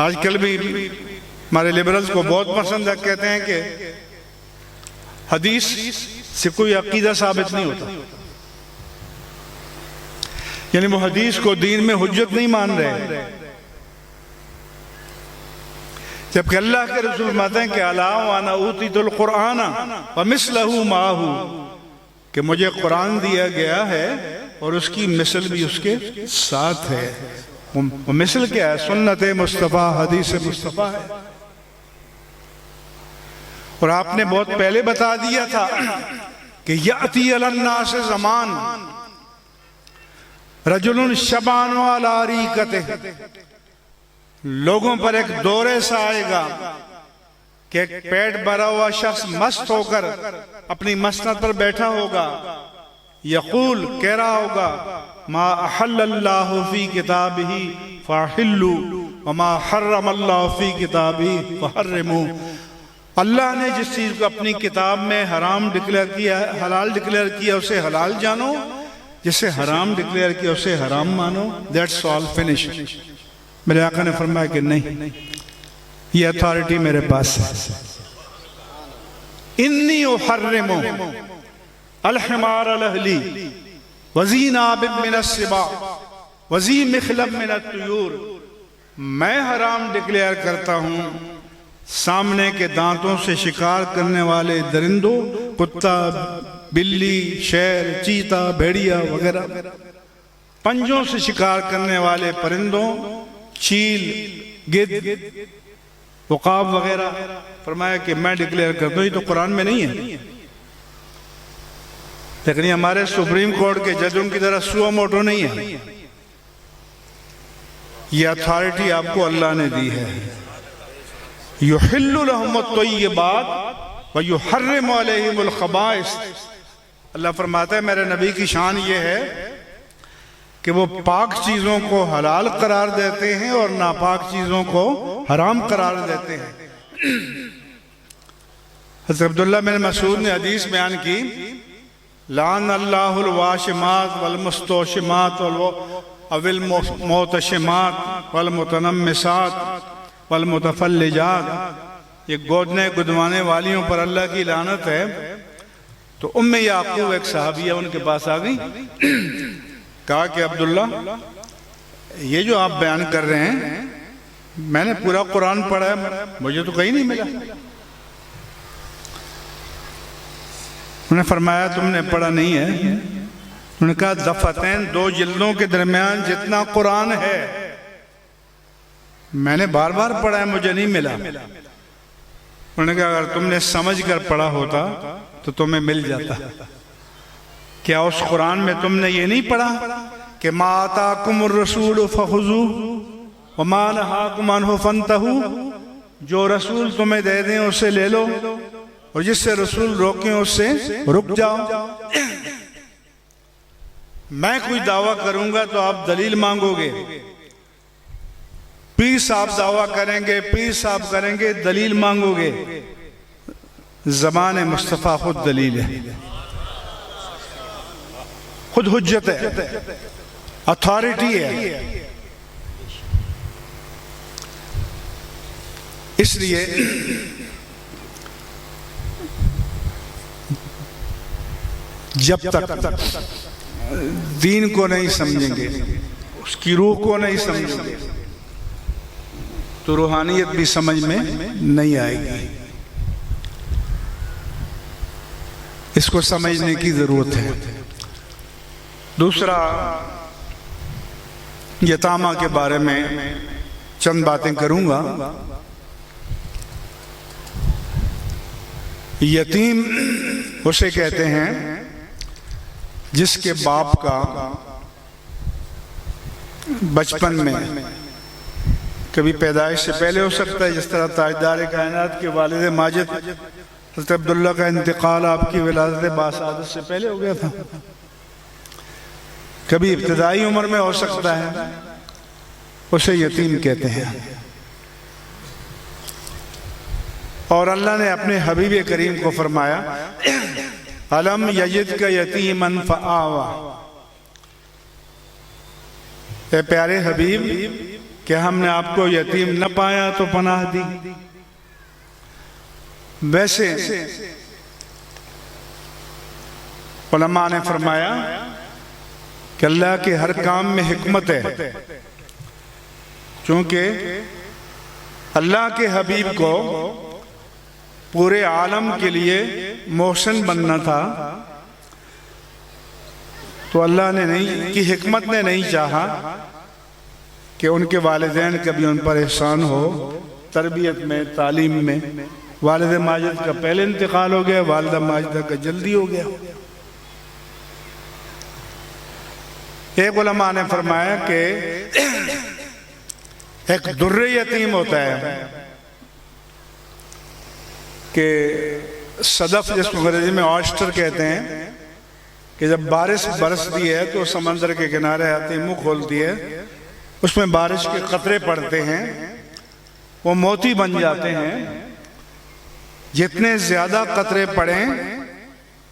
B: آج کل بھی ہمارے لبرلز کو بہت پسند ہے، کہتے ہیں کہ حدیث سے کوئی عقیدہ ثابت نہیں ہوتا، یعنی وہ حدیث کو دین میں حجت نہیں مان رہے، جبکہ اللہ کے رسول فرماتے ہیں کہ الا وانا اوتیت القرآن ومثلہ معہ، کہ مجھے قرآن دیا گیا ہے اور اس کی مثل بھی اس کے ساتھ ہے۔ وہ مثل کیا ہے؟ سنت مصطفیٰ، حدیث مصطفیٰ ہے۔ اور آپ نے بہت پہلے بتا دیا تھا کہ یأتی علی الناس زمان رجل شبان علی اریکتہ، لوگوں پر ایک دور ایسا آئے گا کہ ایک پیٹ بھرا ہوا شخص مست ہو کر اپنی مسند پر بیٹھا ہوگا، یقول، کہہ رہا ہوگا، ما احل اللہ فی کتابہ فاحلوا وما حرم اللہ فی کتابہ فحرموا، اللہ نے جس چیز کو اپنی کتاب میں حرام ڈکلیئر کیا، حلال ڈکلیئر کیا، اسے حلال جانو، جسے حرام ڈکلیئر کیا اسے حرام مانو۔ That's all finished۔ میرے آقا نے فرمایا کہ نہیں، یہ اتھارٹی میرے پاس ہے۔ انی احرم الحمار الاہلی وذی ناب من السباع وذی مخلب من الطیور، میں حرام ڈکلیئر کرتا ہوں سامنے کے دانتوں سے شکار کرنے والے درندوں، کتا، بلی، شیر، چیتا، بھیڑیا وغیرہ، پنجوں سے شکار کرنے والے پرندوں، چیل، گدھ، عقاب وغیرہ، فرمایا کہ میں ڈکلیئر کرتا ہوں۔ یہ تو قرآن میں نہیں ہے، لیکن ہمارے سپریم کورٹ کے ججوں کی طرح سو موٹو نہیں ہے۔ یہ اتھارٹی آپ کو اللہ نے دی ہے۔ یحل لہم الطیبات ویحرم علیہم الخبائث۔ اللہ فرماتا ہے میرے نبی کی شان یہ ہے کہ وہ پاک چیزوں کو حلال قرار دیتے ہیں اور ناپاک چیزوں کو حرام قرار دیتے ہیں۔ حضرت عبداللہ بن مسعود نے حدیث بیان کی، لعن اللہ الواشمات والمستوشمات والموتشمات والمتنمسات والمتفلجات، یہ گودنے گدوانے والیوں پر اللہ کی لعنت ہے۔ تو یعقوب ایک صحابیہ ان کے پاس آ گئی، کہا کہ عبداللہ یہ جو آپ بیان کر رہے ہیں میں نے پورا قرآن پڑھا ہے، مجھے تو کہیں نہیں ملا۔ انہوں نے فرمایا تم نے پڑھا نہیں ہے؟ انہوں نے کہا دفتین، 2 جلدوں کے درمیان جتنا قرآن ہے میں نے بار بار پڑھا ہے، مجھے نہیں ملا۔ انہوں نے کہا اگر تم نے سمجھ کر پڑھا ہوتا تو تمہیں مل جاتا۔ کیا اس قرآن میں تم نے یہ نہیں پڑھا کہ ما آتاکم الرسول فخذوہ وما نہاکم عنہ فانتہوا، جو رسول تمہیں دے دیں اسے لے لو اور جس سے رسول روکیں اس سے رک جاؤ۔ میں کوئی دعویٰ کروں گا تو آپ دلیل مانگو گے، پیر صاحب دعویٰ کریں گے، پیر صاحب کریں گے، دلیل مانگو گے۔ زبان مصطفیٰ خود دلیل ہے، خود حجت ہے، اتھارٹی ہے۔ اس لیے جب تک دین کو نہیں سمجھیں گے، اس کی روح کو نہیں سمجھیں گے تو روحانیت بھی سمجھ میں نہیں آئے گی۔ اس کو سمجھنے کی ضرورت ہے۔ دوسرا، یتامہ کے بارے میں چند باتیں کروں گا۔ یتیم اسے کہتے ہیں جس کے باپ کا بچپن میں، کبھی پیدائش سے پہلے ہو سکتا ہے، جس طرح تاجدار کائنات کے والد ماجد حضرت عبداللہ کا انتقال آپ کی ولادت باسعادت سے پہلے ہو گیا تھا، کبھی ابتدائی عمر میں ہو سکتا ہے، اسے یتیم کہتے ہیں۔ اور اللہ نے اپنے حبیب کریم کو فرمایا الم یجدک یتیما فآویٰ، اے پیارے حبیب کہ ہم نے آپ کو یتیم نہ پایا تو پناہ دی۔ ویسے علماء نے فرمایا کہ اللہ کے ہر کام میں حکمت ہے، چونکہ اللہ کے حبیب کو پورے عالم کے لیے محسن بننا تھا، تو اللہ نے کی حکمت نے نہیں چاہا کہ ان کے والدین کبھی ان پر احسان ہو تربیت میں، تعلیم میں۔ والد ماجد کا پہلے انتقال ہو گیا، والدہ ماجدہ کا جلدی ہو گیا۔ ایک علماء نے فرمایا کہ ایک در یتیم ہوتا ہے کہ صدف، جس کو انگریزی میں آئسٹر کہتے ہیں، کہ جب بارش برستی ہے تو سمندر کے کنارے آتی منہ کھولتی ہے، اس میں بارش کے قطرے پڑتے ہیں، وہ موتی بن جاتے ہیں۔ جتنے زیادہ قطرے پڑیں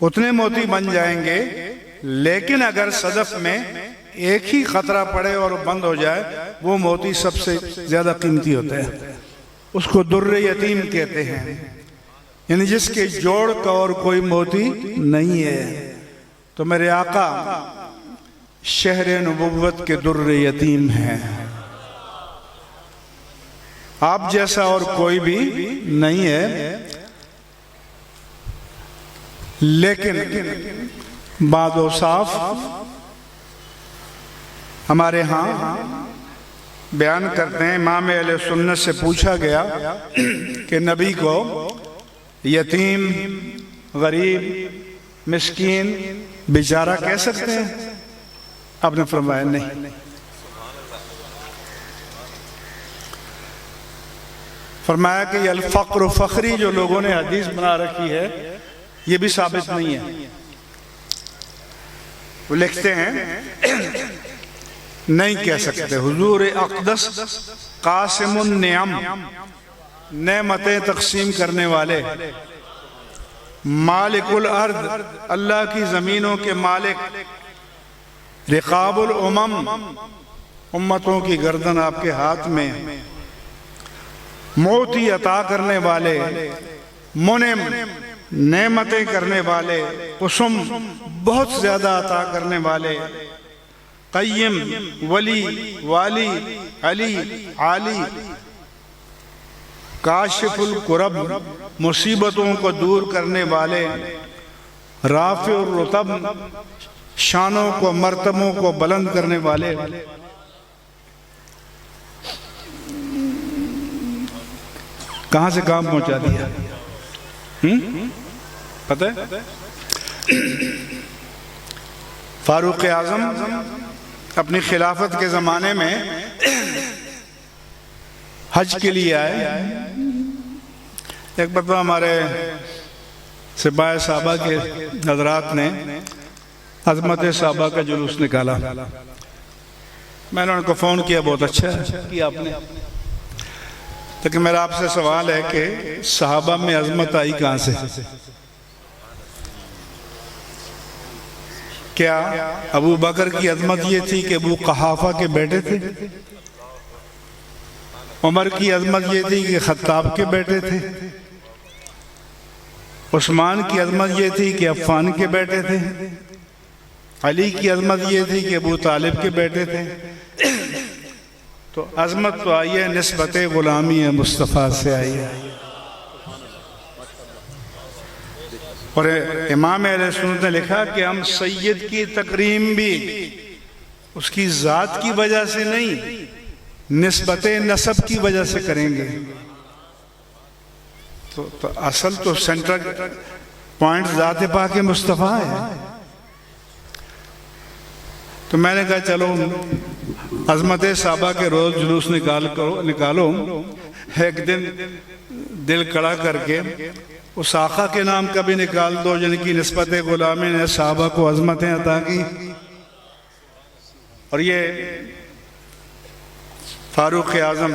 B: اتنے موتی بن جائیں گے، لیکن اگر صدف میں ایک ہی قطرہ پڑے اور بند ہو جائے وہ موتی سب سے زیادہ قیمتی ہوتا ہے، اس کو در یتیم کہتے ہیں، یعنی جس کے جوڑ کا اور کوئی موتی نہیں ہے۔ تو میرے آقا شہر نبوت کے در یتیم ہیں، آپ جیسا اور کوئی بھی نہیں ہے۔ لیکن بعد اوصاف ہمارے ہاں بیان کرتے ہیں۔ امام اہل سنت سے پوچھا گیا کہ نبی کو یتیم، غریب، مسکین، بیچارہ کہہ سکتے ہیں؟ آپ نے فرمایا نہیں۔ فرمایا کہ یہ الفقر فخری جو لوگوں نے حدیث بنا رکھی ہے یہ بھی ثابت نہیں ہے. وہ لکھتے ہیں نہیں کہہ سکتے. حضور اقدس قاسم النعم، نعمتیں تقسیم کرنے والے، مالک الارض، اللہ کی زمینوں کے مالک، رقاب الامم، امتوں کی گردن آپ کے ہاتھ میں، موتی عطا کرنے والے، منعم، نعمتیں کرنے والے، قسم بہت زیادہ عطا کرنے والے، قیم، ولی، والی، علی، عالی، کاشف الکرب، مصیبتوں کو دور کرنے والے، رافع الرتب، شانوں کو مرتبوں کو بلند کرنے والے. کہاں سے کام پہنچا دیا پتہ ہے؟ فاروق اعظم اپنی خلافت کے زمانے میں حج کے لیے آئے. ایک مرتبہ ہمارے سپاہی صحابہ کے حضرات نے عظمت صحابہ کا جلوس نکالا. میں نے ان کو فون کیا، بہت اچھا کیا آپ نے، لیکن میرا آپ سے سوال ہے کہ صحابہ میں عظمت آئی کہاں سے؟ کیا ابو بکر کی عظمت یہ تھی کہ ابو قحافہ کے بیٹے تھے؟ عمر کی عظمت یہ تھی کہ خطاب کے بیٹے تھے؟ عثمان کی عظمت یہ تھی کہ عفان کے بیٹے تھے؟ علی کی عظمت یہ تھی کہ ابو طالب کے بیٹے تھے؟ تو عظمت تو آئی ہے نسبت غلامی مصطفیٰ سے آئی ہے. اور امام اہل سنت نے لکھا کہ ہم سید کی تکریم بھی اس کی ذات کی وجہ سے نہیں، نسبت نسب کی وجہ سے کریں گے. تو اصل تو سینٹرل پوائنٹ ذات پاک مصطفیٰ ہے. تو میں نے کہا چلو عظمت صحابہ کے روز جلوس نکالو. ایک دن دل کڑا کر کے اس آقا کے نام کا بھی نکال دو جن کی نسبت غلامی نے صحابہ کو عظمتیں عطا کی. اور یہ فاروق اعظم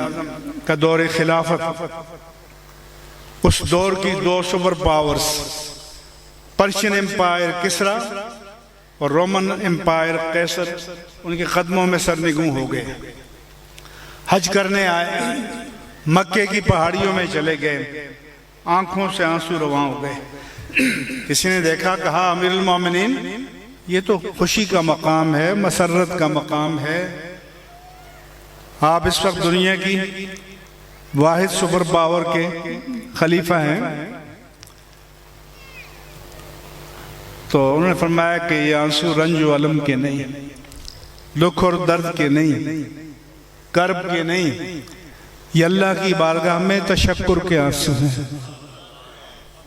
B: کا دور خلافت، اس دور کی دو سپر پاورز، پرشین امپائر کسرا اور رومن امپائر قیصر، ان کے قدموں میں سرنگوں ہو گئے. حج کرنے آئے، مکے کی پہاڑیوں میں چلے گئے، آنکھوں سے آنسو رواں ہو گئے. کسی نے دیکھا، کہا امیر المومنین یہ تو خوشی کا مقام ہے، مسرت کا مقام ہے، آپ اس وقت دنیا کی واحد سپر پاور کے خلیفہ ہیں. تو انہوں نے فرمایا کہ یہ آنسو رنج و علم کے نہیں، دکھ اور درد کے نہیں، کرب کے نہیں، یہ اللہ کی بارگاہ میں تشکر کے آنسو ہیں.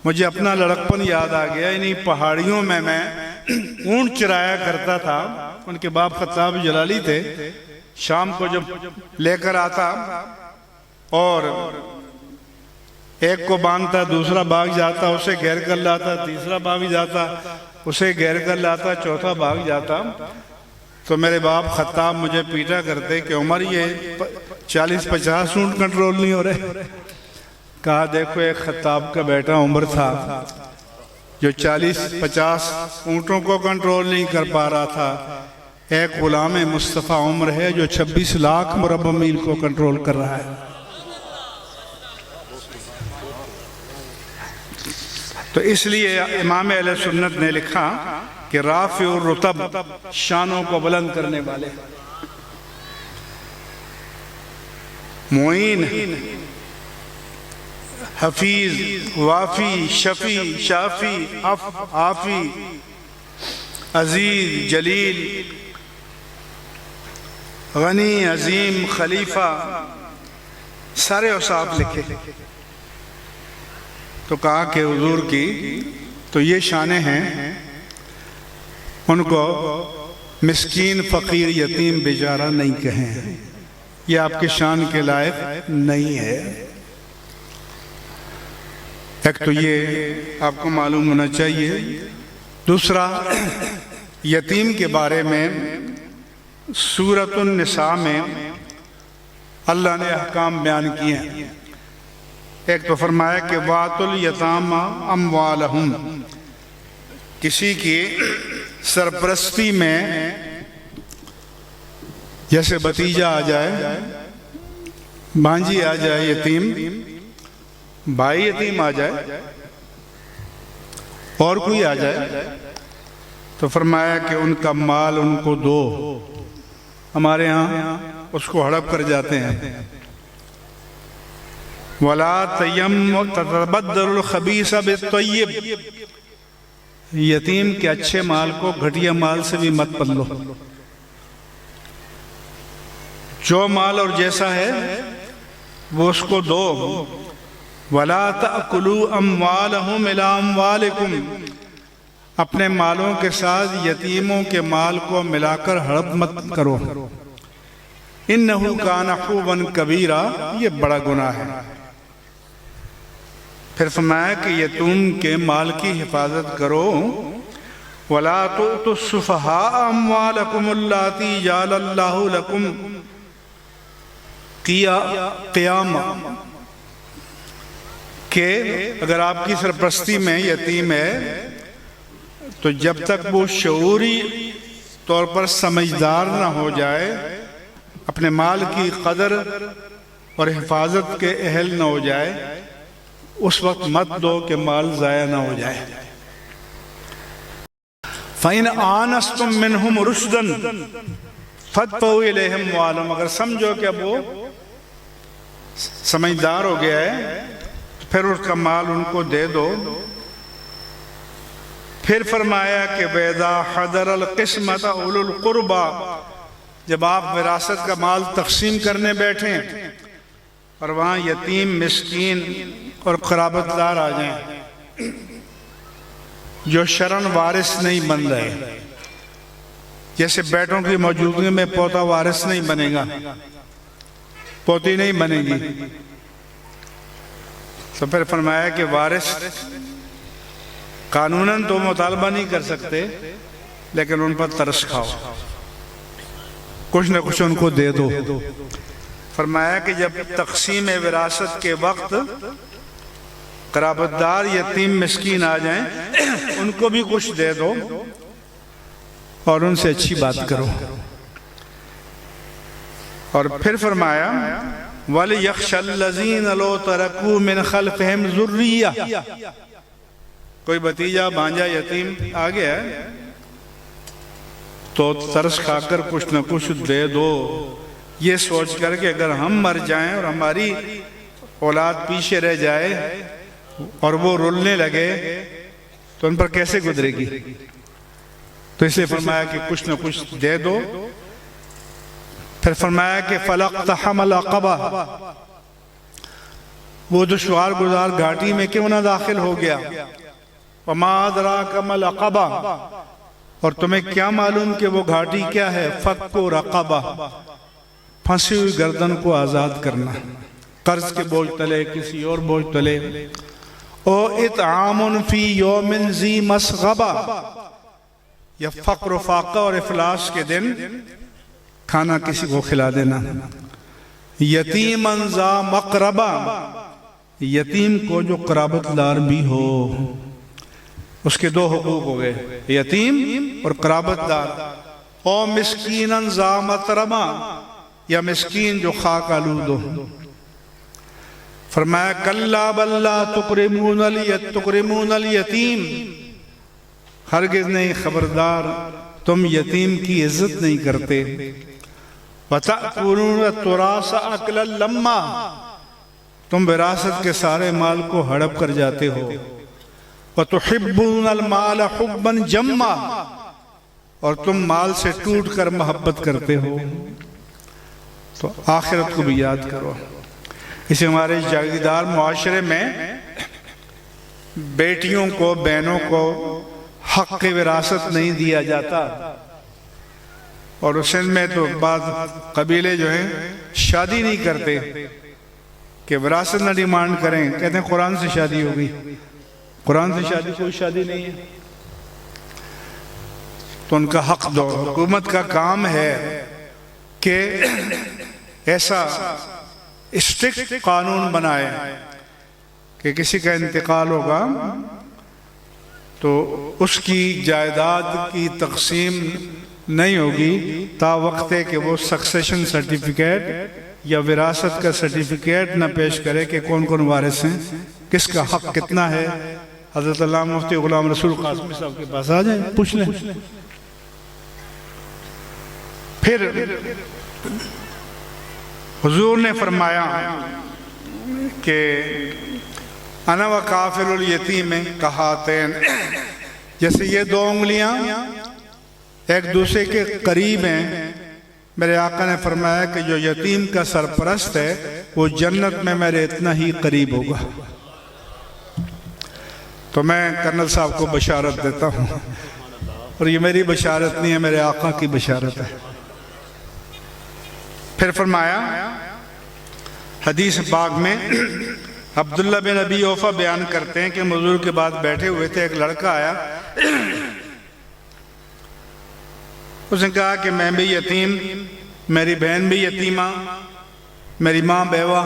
B: مجھے اپنا لڑکپن یاد آ گیا. انہی پہاڑیوں میں اونٹ چرایا کرتا تھا. ان کے باپ خطاب جلالی تھے. شام کو جب لے کر آتا اور ایک کو باندھتا، دوسرا بھاگ جاتا، اسے گھیر کر لاتا، تیسرا بھاگ جاتا، اسے گھیر کر لاتا، چوتھا بھاگ جاتا. تو میرے باپ خطاب مجھے پیٹا کرتے کہ عمر یہ 40-50 اونٹ کنٹرول نہیں ہو رہے. کہا دیکھو ایک خطاب کا بیٹا عمر تھا جو 40-50 اونٹوں کو کنٹرول نہیں کر پا رہا تھا. ایک غلام مصطفیٰ عمر ہے جو 26 لاکھ مربع میل کو کنٹرول کر رہا ہے. تو اس لیے امام اہل سنت نے لکھا کہ رافع الرتب، شانوں کو بلند کرنے والے، معین، حفیظ، وافی، شفیع، شافی، عافی، عزیز، جلیل، غنی، عظیم، خلیفہ، سارے اوصاف لکھے. تو کہا کہ حضور کی تو یہ شانیں ہیں، ان کو مسکین، فقیر، یتیم، بیچارہ نہیں کہیں، یہ آپ کے شان کے لائق نہیں ہے. ایک تو یہ آپ کو معلوم ہونا چاہیے. دوسرا، یتیم کے بارے میں سورۃ النساء میں اللہ نے احکام بیان کیے ہیں. ایک تو فرمایا کہ وَآتُوا الْيَتَامَ أَمْوَالَهُمْ، کسی کی سرپرستی میں جیسے بھتیجا آ جائے، بھانجی آ جائے یتیم، بھائی یتیم آ جائے، اور کوئی آ جائے، تو فرمایا کہ ان کا مال ان کو دو. ہمارے ہاں اس کو ہڑپ کر جاتے ہیں. وَلَا تَتَبَدَّلُوا الْخَبِيثَ بِالطَّيِّبِ، یتیم کے اچھے مال کو گھٹیا مال سے بھی مت بدلو. جو مال اور جیسا ہے وہ اس کو دو. وَلَا تَأْكُلُوا أَمْوَالَهُمْ إِلَىٰ أَمْوَالِكُمْ، اپنے مالوں کے ساتھ یتیموں کے مال کو ملا کر ہڑپ مت کرو. إِنَّهُ كَانَ حُوبًا كَبِيرًا، یہ بڑا گناہ ہے. پھر فرمایا کہ یتیم کے مال کی حفاظت کرو. وَلَا تُؤْتُوا السُّفَهَاءَ أَمْوَالَكُمُ اللَّاتِي جَعَلَ اللَّهُ لَكُمْ قِيَامًا، کہ اگر آپ کی سرپرستی میں یتیم ہے تو جب تک وہ شعوری طور پر سمجھدار نہ ہو جائے، اپنے مال کی قدر اور حفاظت کے اہل نہ ہو جائے، اس وقت مت دو کہ مال ضائع نہ ہو جائے. فَإِنْ آنَسْتُم مِّنْهُمْ رُشْدًا فَادْفَعُوا إِلَيْهِمْ أَمْوَالَهُمْ، اگر سمجھو کہ اب وہ سمجھدار ہو گیا ہے پھر اس کا مال ان کو دے دو. پھر فرمایا کہ وَإِذَا حَضَرَ الْقِسْمَةَ أُولُو الْقُرْبَى، جب آپ وراثت کا مال تقسیم کرنے بیٹھیں اور وہاں یتیم، مسکین اور قرابت دار آ جائیں جو شرعاً وارث نہیں بن رہے، جیسے بیٹوں کی موجودگی میں پوتا وارث نہیں بنے گا، پوتی نہیں بنے گی، تو پھر فرمایا کہ وارث قانوناً تو مطالبہ نہیں کر سکتے، لیکن ان پر ترس کھاؤ، کچھ نہ کچھ ان کو دے دو. فرمایا کہ جب تقسیم وراثت کے وقت قرابت دار، یتیم، مسکین آ جائیں ان کو بھی کچھ دے دو اور ان سے اچھی بات کرو. اور پھر فرمایا وَلْيَخْشَ الَّذِينَ لَوْ تَرَكُوا مِنْ خَلْفِهِمْ ذُرِّيَّةً، کوئی بھتیجا، بھانجا، یتیم آ گیا ہے تو ترس کھا کر کچھ نہ کچھ دے دو، یہ سوچ کر کہ اگر ہم مر جائیں اور ہماری اولاد پیچھے رہ جائے اور وہ رولنے لگے تو ان پر کیسے گزرے گی. تو اس لیے فرمایا کہ کچھ نہ کچھ دے دو. پھر فرمایا کہ فَلَاقْتَحَمَ الْعَقَبَةَ، وہ دشوار گزار گھاٹی میں کیوں نہ داخل ہو گیا. وَمَا أَدْرَاكَ مَا الْعَقَبَةُ، اور تمہیں کیا معلوم کہ وہ گھاٹی کیا ہے. فَكُّ رَقَبَةٍ، پھنسی ہوئی گردن کو آزاد کرنا، قرض کے بوجھ تلے، کسی اور بوجھ تلے. او اطعام فی یوم ذی مسغبہ، یا فقر و فاقہ اور افلاس کے دن کھانا کسی کو کھلا دینا. یتیما ذا مقربہ، یتیم کو جو قرابت دار بھی ہو، اس کے دو حقوق ہو گئے، یتیم اور قرابت دار. او مسکینا ذا متربہ، یا مسکین جو خاک آلود ہو. فرمایا کلا بل لا تکرمون الیتیم، ہرگز نہیں، خبردار تم یتیم کی عزت نہیں کرتے. وَتَأْكُلُونَ التُّرَاثَ أَكْلًا لَمًّا، تم وراثت کے سارے مال کو ہڑپ کر جاتے ہو. وَتُحِبُّونَ الْمَالَ حُبًّا جَمًّا، اور تم مال سے ٹوٹ کر محبت کرتے ہو. تو آخرت کو بھی یاد کرو. اسے ہمارے جاگیردار معاشرے میں بیٹیوں کو، بہنوں کو حق وراثت نہیں دیا جاتا. اور اس میں تو بعض قبیلے جو ہیں شادی نہیں کرتے کہ وراثت نہ ڈیمانڈ کریں، کہتے ہیں قرآن سے شادی ہو گئی. قرآن سے شادی کوئی شادی نہیں ہے، تو ان کا حق دو. حکومت کا کام ہے کہ ایسا اسٹرکٹ قانون بنائے کہ کسی کا انتقال ہوگا تو اس کی جائیداد کی تقسیم نہیں ہوگی تا وقت ہے کہ وہ سکسیشن سرٹیفکیٹ یا وراثت کا سرٹیفکیٹ نہ پیش کرے کہ کون کون وارث ہیں، کس کا حق کتنا ہے. حضرت علامہ مفتی غلام رسول قاسمی صاحب کے پاس آ جائیں، پوچھ لیں. پھر حضور نے فرمایا کہ انا و کافل الیتیم کہاتین، جیسے یہ دو انگلیاں ایک دوسرے کے قریب ہیں. میرے آقا نے فرمایا کہ جو یتیم کا سرپرست ہے وہ جنت میں میرے اتنا ہی قریب ہوگا. تو میں کرنل صاحب کو بشارت دیتا ہوں، اور یہ میری بشارت نہیں ہے، میرے آقا کی بشارت ہے. پھر فرمایا حدیث پاک میں، عبداللہ بن ابی اوفا بیان کرتے ہیں کہ حضور کے بعد بیٹھے ہوئے تھے، ایک لڑکا آیا، اس نے کہا کہ میں بھی یتیم، میری بہن بھی یتیمہ، میری ماں بیوہ،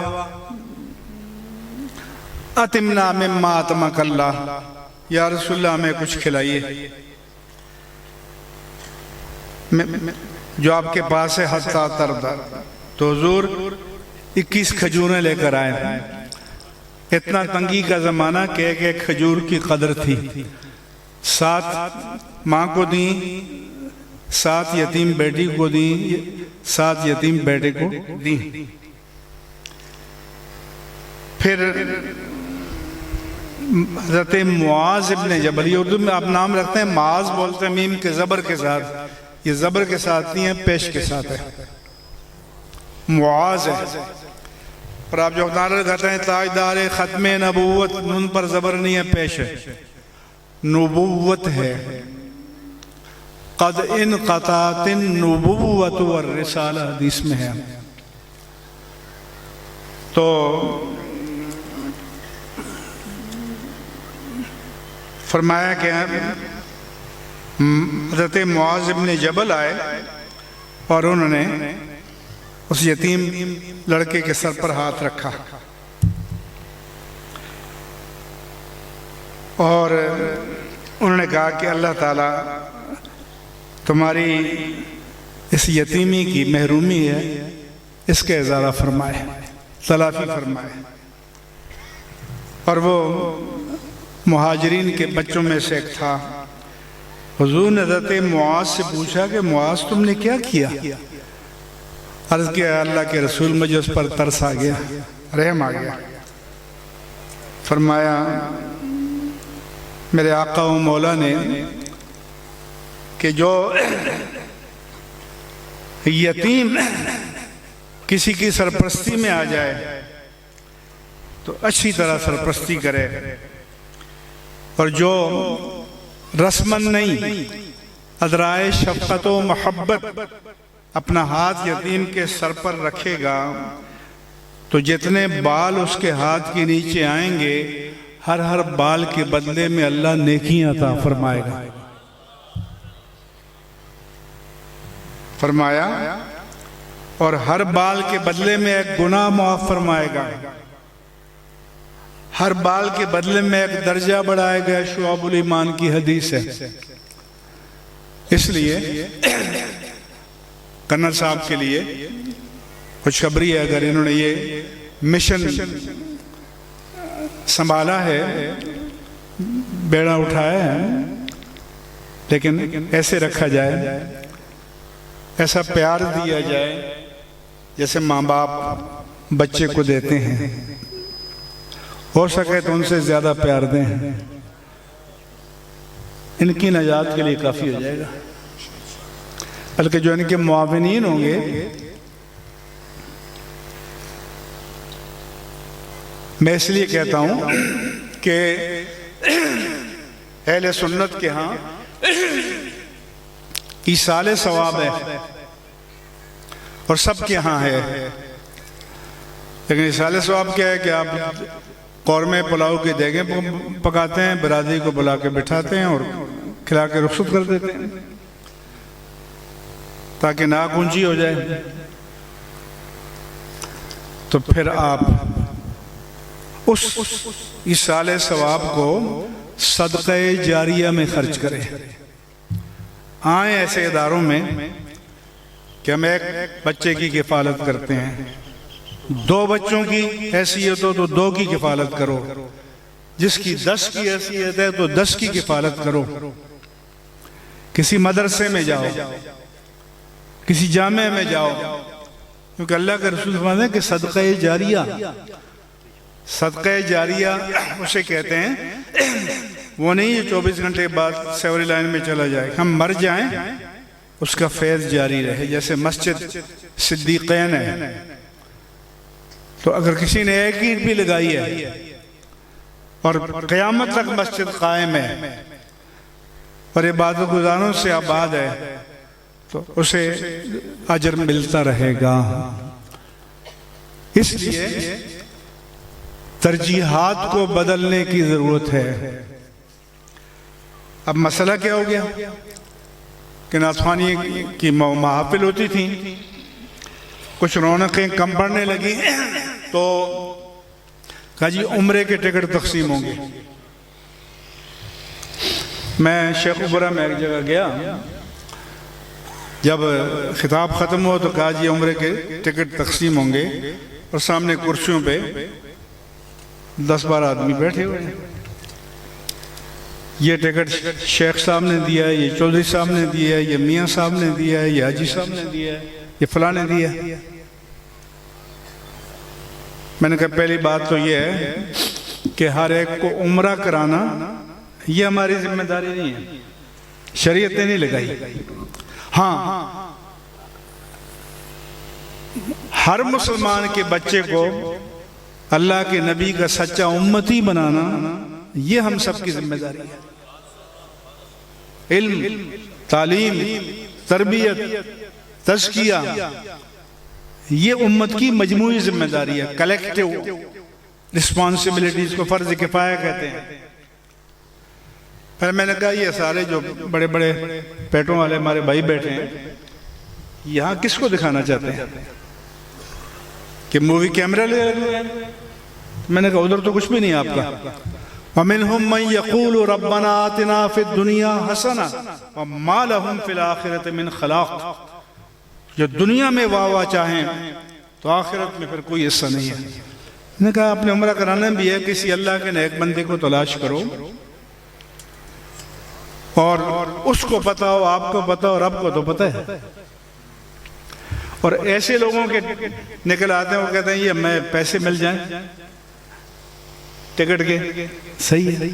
B: اتمنا مما اتمک اللہ، یا رسول اللہ ہمیں کچھ کھلائیے جو آپ کے پاس ہے حتی ترضا. تو حضور 21 کھجوریں لے کر آئے. اتنا تنگی کا زمانہ کہ ایک ایک کھجور کی قدر تھی. 7 ماں کو دیں، 7 یتیم بیٹی کو دیں، 7 یتیم بیٹے کو دیں. پھر حضرت معاذ ابن جبل، یہ اردو میں آپ نام رکھتے ہیں معاذ بولتے ہیں میم کے زبر کے ساتھ، یہ زبر کے ساتھ نہیں ہے، پیش کے ساتھ ہے، معاذ ہے. اور آپ جو نعرہ لگاتے ہیں تاجدار ختم نبوت، نون پر زبر نہیں ہے، پیش ہے، نبوت ہے. قد انقطعت النبوت والرسالہ حدیث میں ہے. تو فرمایا کہ حضرت معاذ ابن جبل آئے اور انہوں نے اس یتیم لڑکے کے سر پر ہاتھ رکھا اور انہوں نے کہا کہ اللہ تعالیٰ تمہاری اس یتیمی کی محرومی ہے، اس کے ازالہ فرمائے، تلافی فرمائے. اور وہ مہاجرین کے بچوں میں سے ایک تھا. حضور نے حضرت معاذ سے پوچھا کہ معاذ تم نے کیا کیا؟ عرض کیا اللہ کے رسول، مجھے اس پر ترس آ گیا، رحم آ گیا. فرمایا میرے آقا و مولا نے کہ جو یتیم کسی کی سرپرستی میں آ جائے تو اچھی طرح سرپرستی کرے، اور جو رسمن نہیں ادرائے شفقت و محبت اپنا ہاتھ یتیم کے سر پر رکھے گا تو جتنے بال اس کے ہاتھ کے نیچے آئیں گے ہر بال کے بدلے میں اللہ نیکیاں عطا فرمائے گا. فرمایا اور ہر بال کے بدلے میں ایک گناہ معاف فرمائے گا، ہر بال کے بدلے میں ایک درجہ بڑھائے گا. شعب الایمان کی حدیث ہے. اس لیے کرنل صاحب کے لیے خوشخبری ہے، اگر انہوں نے یہ مشن سنبھالا ہے، بیڑا اٹھایا ہے، لیکن ایسے رکھا جائے، ایسا پیار دیا جائے جیسے ماں باپ بچے کو دیتے ہیں. ہو سکے تو ان سے زیادہ پیار دیں، ان کی نجات کے لیے کافی ہو جائے گا. بلکہ جو ان کے معاونین ہوں گے، میں اس لیے کہتا ہوں کہ اہل سنت کے ہاں ایصال ثواب ہے اور سب کے ہاں ہے. لیکن اصال ثواب کیا ہے کہ آپ قورمے پلاؤ کی دیگیں پکاتے ہیں، برادری کو بلا کے بٹھاتے ہیں اور کھلا کے رخصت کر دیتے ہیں تاکہ ناک اونچی ہو جائے. تو پھر آپ اس اصال ثواب کو صدقہ جاریہ میں خرچ کریں. آئیں ایسے اداروں میں کہ ہم ایک بچے کی کفالت کرتے ہیں، 2 بچوں کی حیثیت ہو تو 2 کی کفالت کرو، جس کی 10 کی حیثیت ہے تو 10 کی کفالت کرو. کسی مدرسے میں جاؤ، کسی جامعہ میں جاؤ، کیونکہ اللہ کا رسول فرماتے ہیں کہ صدقہ جاریہ اسے کہتے ہیں وہ نہیں 24 گھنٹے بعد سیوری لائن میں چلا جائے. ہم مر جائیں اس کا فیض جاری رہے. جیسے مسجد صدیقین ہے، تو اگر کسی نے ایک اینٹ بھی لگائی ہے اور قیامت تک مسجد قائم ہے اور عبادت گزاروں سے آباد ہے تو اسے اجر ملتا رہے گا. اس لیے ترجیحات کو بدلنے کی ضرورت ہے. اب مسئلہ کیا ہو گیا کہ نعت خوانی کی محافل ہوتی تھیں، کچھ رونقیں کم پڑنے لگی تو کہا جی عمرے کے ٹکٹ تقسیم ہوں گے. میں شیخ برہ میں ایک جگہ گیا، جب خطاب ختم ہوا تو کہا جی عمرے کے ٹکٹ تقسیم ہوں گے، اور سامنے کرسیوں پہ 10-12 آدمی بیٹھے ہوئے ہیں. یہ ٹکٹ شیخ صاحب نے دیا ہے، یہ چودھری صاحب نے دیا ہے، یہ میاں صاحب نے دیا ہے، یہ حاجی صاحب نے دیا ہے، یہ فلاں نے دیا ہے. میں نے کہا پہلی بات تو یہ ہے کہ ہر ایک کو عمرہ کرانا یہ ہماری ذمہ داری نہیں ہے، شریعت نے نہیں لگائی. ہاں، ہر مسلمان کے بچے کو اللہ کے نبی کا سچا امتی بنانا یہ ہم سب کی ذمہ داری ہے. علم، تعلیم، تربیت، تزکیہ یہ امت کی مجموعی ذمہ داری ہے، کلیکٹیو رسپانسبلٹیز کو فرض کفایہ کہتے ہیں. پھر میں نے کہا یہ سارے جو بڑے بڑے پیٹوں والے ہمارے بھائی بیٹھے ہیں یہاں کس کو دکھانا چاہتے ہیں کہ مووی کیمرہ لے رہے ہیں؟ میں نے کہا ادھر تو کچھ بھی نہیں آپ کا. وَمِنْهُمْ مَنْ يَقُولُ رَبَّنَا آتِنَا فِي الدُّنْيَا حَسَنَةً وَمَا لَهُمْ فِي الْآخِرَةِ مِنْ خَلَاقٍ. جو دنیا میں واہ چاہیں تو آخرت میں پھر کوئی حصہ نہیں ہے. میں نے کہا آپ نے عمرہ کرانا بھی ہے، کسی اللہ کے نیک بندے کو تلاش کرو اور اس کو پتا ہو، آپ کو پتا ہو، رب کو تو پتا ہے. اور ایسے لوگوں کے نکل آتے ہیں وہ کہتے ہیں یہ ہمیں پیسے مل جائیں ٹکٹ کے، صحیح ہے.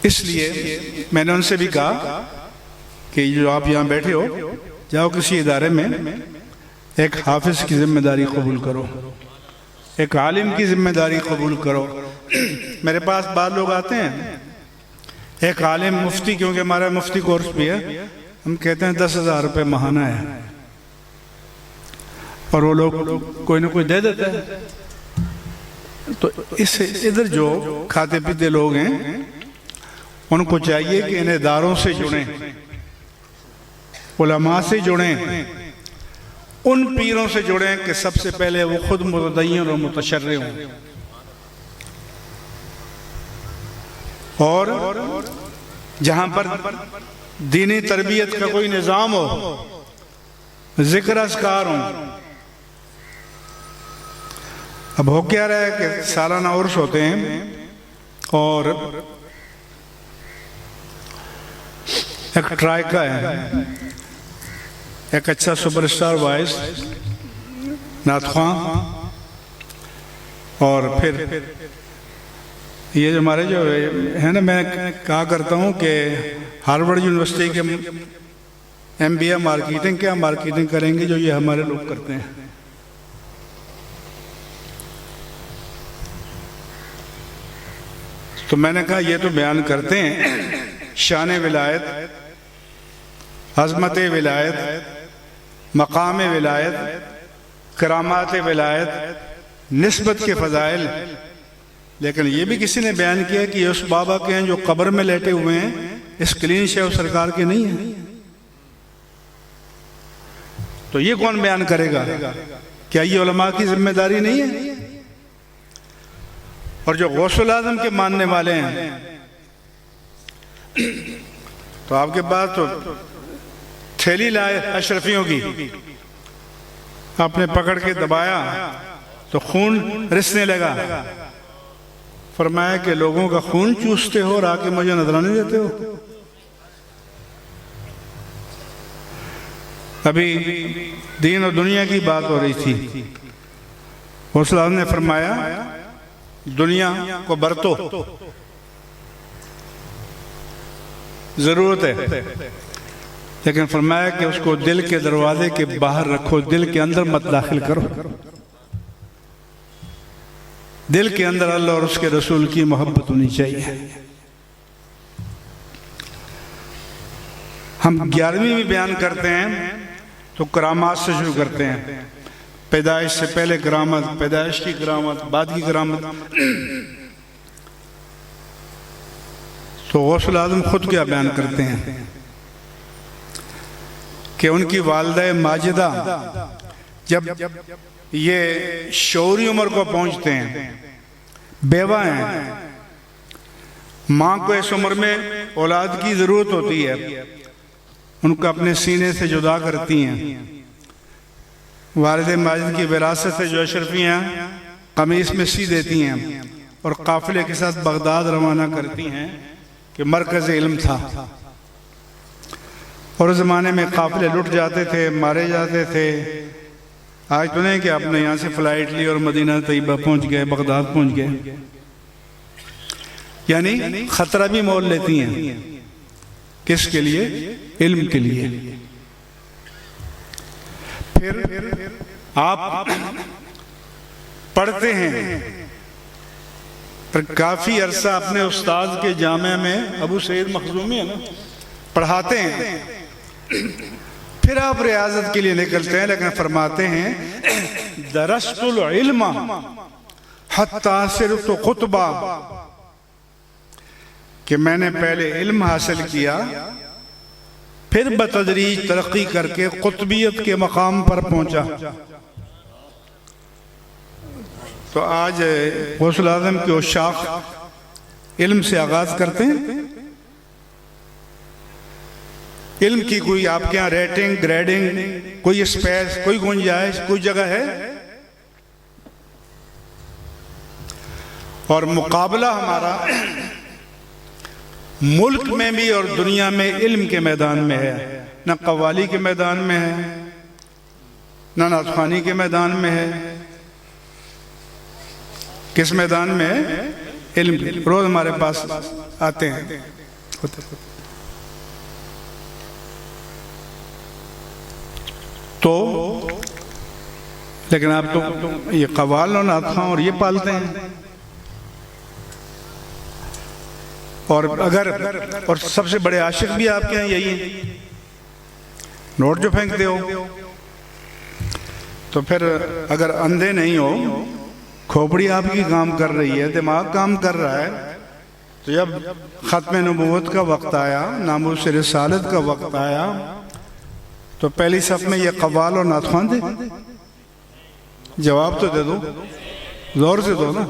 B: اس لیے میں نے ان سے بھی کہا کہ جو آپ یہاں بیٹھے ہو جاؤ کسی ادارے میں ایک حافظ کی ذمہ داری قبول کرو، ایک عالم کی ذمہ داری قبول کرو. میرے پاس بعض لوگ آتے ہیں، ایک عالم مفتی، کیونکہ ہمارا مفتی کورس بھی ہے، ہم کہتے ہیں 10,000 روپے ماہانہ ہے، اور وہ لوگ کوئی نہ کوئی دے دیتا ہے. تو اس ادھر جو کھاتے پیتے لوگ ہیں ان کو چاہیے کہ ان اداروں سے جڑیں، علماء سے جڑیں، ان پیروں سے جڑیں کہ سب سے پہلے وہ خود متدین اور متشرع ہوں، اور جہاں پر دینی تربیت کا کوئی نظام ہو، ذکر اذکار ہوں. اب ہو کیا رہا ہے کہ سالانہ عرس ہوتے ہیں اور ایک ٹرائکا ہے، ایک اچھا سپر اسٹار وائس نعت خواں، اور پھر یہ جو ہمارے جو ہے نا، میں کہا کرتا ہوں کہ ہارورڈ یونیورسٹی کے MBA مارکیٹنگ کیا مارکیٹنگ کریں گے جو یہ ہمارے لوگ کرتے ہیں. تو میں نے کہا یہ تو بیان کرتے ہیں شان ولایت، عظمت ولایت، مقام ولایت، کرامات ولایت، نسبت کے فضائل، لیکن یہ بھی کسی نے بیان کیا کہ یہ اس بابا کے ہیں جو قبر میں لیٹے ہوئے ہیں، اس کلین شیو سرکار کے نہیں ہیں. تو یہ کون بیان کرے گا؟ کیا یہ علماء کی ذمہ داری نہیں ہے؟ اور جو غوث الاعظم کے ماننے والے ہیں تو آپ کے پاس تو تھیلی لائے اشرفیوں کی، آپ نے پکڑ کے دبایا تو خون رسنے لگا. فرمایا کہ لوگوں کا خون چوستے ہو اور آ کے مجھے نذرانے دیتے ہو. ابھی دین اور دنیا کی بات ہو رہی تھی، غوث الاعظم نے فرمایا دنیا کو برتو، ضرورت ہے، لیکن فرمایا کہ اس کو دل کے دروازے کے باہر رکھو، دل کے اندر مت داخل کرو. دل کے اندر اللہ اور اس کے رسول کی محبت ہونی چاہیے. ہم 11ویں میں بیان کرتے ہیں تو کرامات سے شروع کرتے ہیں. پیدائش سے پہلے کرامت، پیدائش کی کرامت، بعد کی کرامت. تو غوث الاعظم خود کیا بیان کرتے ہیں کہ ان کی والدہ ماجدہ جب یہ شعوری عمر کو پہنچتے ہیں، بیوہ ہیں، ماں کو اس عمر میں اولاد کی ضرورت ہوتی ہے، ان کو اپنے سینے سے جدا کرتی ہیں. والد ماجد کی وراثت سے جو اشرفیاں قمیص میں سی دیتی ہیں اور قافلے کے ساتھ بغداد روانہ کرتی ہیں کہ مرکز علم تھا. اور اس زمانے میں قافلے لٹ جاتے تھے، مارے جاتے تھے. آج تو نہیں کہ آپ نے یہاں سے فلائٹ لی اور مدینہ طیبہ پہنچ گئے، بغداد پہنچ گئے. یعنی خطرہ بھی مول لیتی ہیں. کس کے لیے؟ علم کے لیے. پھر آپ پڑھتے ہیں، پھر کافی عرصہ اپنے استاد کے جامعہ میں، ابو سعید مخزومی ہے نا، پڑھاتے ہیں. پھر آپ ریاضت کے لیے نکلتے ہیں، لیکن فرماتے ہیں درست العلم حتی صرت خطبہ، کہ میں نے پہلے علم حاصل کیا، پھر بتدریج ترقی کر کے قطبیت کے مقام پر پہنچا. تو آج غوث الاعظم کے عشاق علم سے آغاز کرتے ہیں. علم کی کوئی آپ کے یہاں ریٹنگ، گریڈنگ، کوئی اسپیس، کوئی گنجائش، کوئی جگہ ہے؟ اور مقابلہ ہمارا ملک میں بھی اور دنیا میں علم کے میدان میں ہے. نہ قوالی کے میدان میں ہے، نہ نعت خوانی کے میدان میں ہے. کس میدان میں ہے؟ علم. روز ہمارے پاس آتے ہیں. تو لیکن آپ تو یہ قوال اور نعت خواں اور یہ پالتے ہیں. اور اور سب سے بڑے عاشق بھی آپ کے ہیں یہی ہیں. نوٹ جو پھینکتے ہو، تو پھر اگر اندھے نہیں ہو، کھوپڑی آپ کی کام کر رہی ہے، دماغ کام کر رہا ہے، تو جب ختم نبوت کا وقت آیا، ناموس رسالت کا وقت آیا، تو پہلی صف میں یہ قوال اور نعت خواں دے. جواب تو دے دو، زور سے دو نا.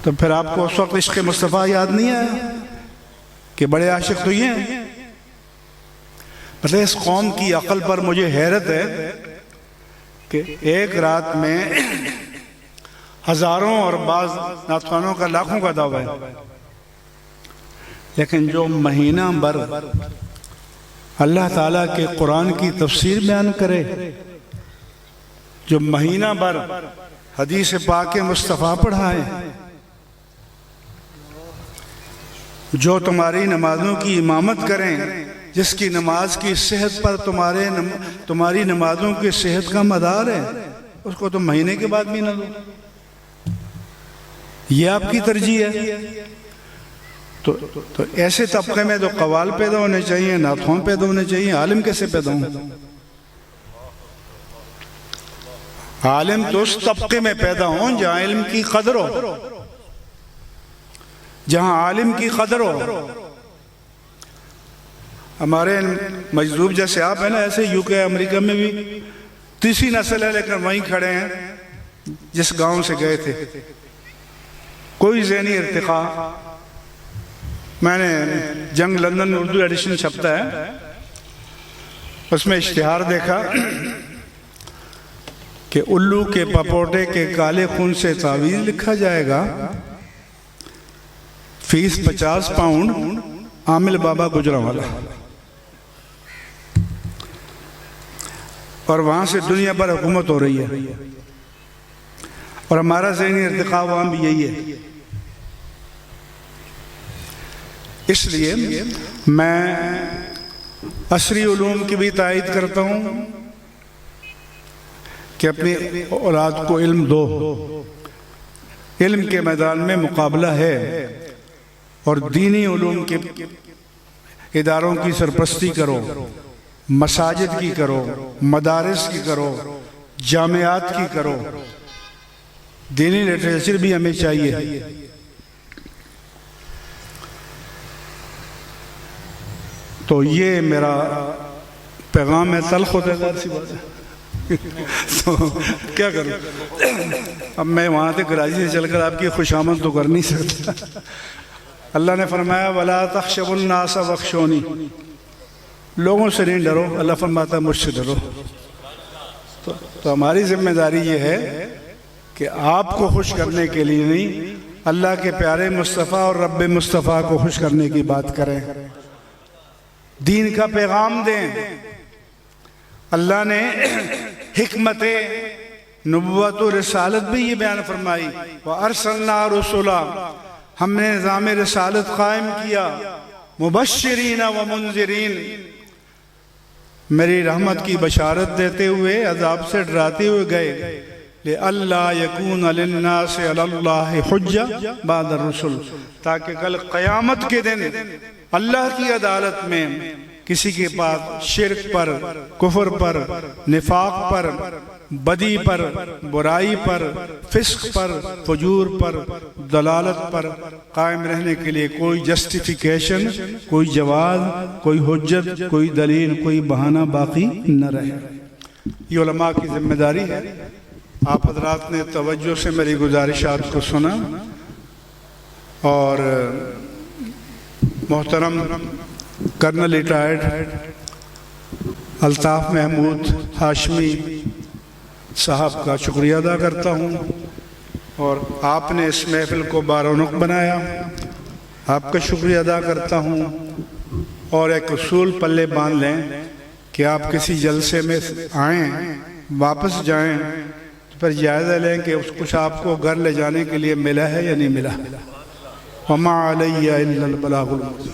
B: تو پھر آپ کو اس وقت عشق مصطفیٰ یاد نہیں آیا کہ بڑے عاشق تو یہ ہیں؟ مطلب اس قوم کی عقل پر مجھے حیرت ہے کہ ایک رات میں ہزاروں اور بعض نعت خوانوں کا لاکھوں کا دعویٰ ہے، لیکن جو مہینہ بھر اللہ تعالیٰ کے قرآن کی تفسیر بیان کرے، جو مہینہ بھر حدیث پاک مصطفیٰ پڑھائے، جو تمہاری نمازوں کی امامت کریں، جس کی نماز کی صحت پر تمہاری نمازوں کی صحت کا مدار ہے، اس کو تم مہینے کے بعد بھی نہ دو. یہ آپ کی ترجیح ہے. تو ایسے طبقے میں تو قوال پیدا ہونے چاہیے، نعت خواں پیدا ہونے چاہیے. عالم کیسے پیدا ہوں؟ عالم تو اس طبقے میں پیدا ہوں جہاں علم کی قدر ہو، جہاں عالم کی قدر ہو۔ ہمارے مجذوب جیسے آپ ہیں نا، ایسے یو کے امریکہ میں بھی تیسری نسل ہے، لیکن وہیں کھڑے ہیں جس گاؤں سے گئے تھے، کوئی ذہنی ارتقاء۔ میں نے جنگ لندن میں اردو ایڈیشن چھپتا ہے، اس میں اشتہار دیکھا کہ الو کے پپوٹے کے کالے خون سے تعویذ لکھا جائے گا، فیس 50 پاؤنڈ، عامل بابا گجرانوالہ۔ اور وہاں سے دنیا پر حکومت ہو رہی ہے، اور ہمارا ذہنی ارتقاء وہاں بھی یہی ہے۔ اس لیے میں عصری علوم کی بھی تائید کرتا ہوں کہ اپنی اولاد کو علم دو، علم کے میدان میں مقابلہ ہے، اور دینی علوم کے اداروں کی سرپرستی کرو، مساجد کی کرو، مدارس کی کرو، جامعات کی کرو۔ دینی لٹریچر بھی ہمیں چاہیے۔ تو یہ میرا پیغام ہے، تلخ ہوتا ہے سی بات ہے، تو کیا کروں؟ اب میں وہاں سے کراچی سے چل کر آپ کی خوشامد تو کر نہیں سکتا۔ اللہ نے فرمایا وَلَا تَخْشَوُا النَّاسَ وَاخْشَوْنِی، لوگوں سے نہیں ڈرو، اللہ فرماتا ہے مجھ سے ڈرو۔ تو ہماری ذمہ داری یہ ہے کہ آپ کو خوش کرنے کے لیے نہیں، اللہ کے پیارے مصطفیٰ اور رب مصطفیٰ کو خوش کرنے کی بات کریں، دین کا پیغام دیں۔ اللہ نے حکمت نبوت و رسالت بھی یہ بیان فرمائی، وَأَرْسَلْنَا رُسُلًا، ہم نے نظام رسالت قائم کیا، مبشرین و منذرین، میری رحمت کی بشارت دیتے ہوئے، عذاب سے ڈراتے ہوئے گئے، لِأَلَّا يَكُونَ لِلنَّاسِ عَلَى اللَّهِ حُجَّةٌ بَعْدَ الرُّسُلِ، تاکہ کل قیامت کے دن اللہ کی عدالت میں کسی کے پاس شرک پر، کفر پر، نفاق پر، بدی پر، برائی پر، فسق پر، فجور پر، دلالت پر قائم رہنے کے لیے کوئی جسٹیفیکیشن، کوئی جواز، کوئی حجت، کوئی دلیل، کوئی بہانہ باقی نہ رہے۔ یہ علماء کی ذمہ داری ہے۔ آپ حضرات نے توجہ سے میری گزارشات کو سنا، اور محترم کرنل ریٹائرڈ الطاف محمود ہاشمی صاحب کا شکریہ ادا کرتا ہوں، اور آپ نے اس محفل کو بارونق بنایا، آپ کا شکریہ ادا کرتا ہوں۔ اور ایک اصول پلے باندھ لیں کہ آپ کسی جلسے میں آئیں، واپس جائیں تو پھر جائزہ لیں کہ کچھ آپ کو گھر لے جانے کے لیے ملا ہے یا نہیں ملا۔ وَمَا عَلَيَّ إِلَّا الْبَلَاغُ الْمُبِينُ۔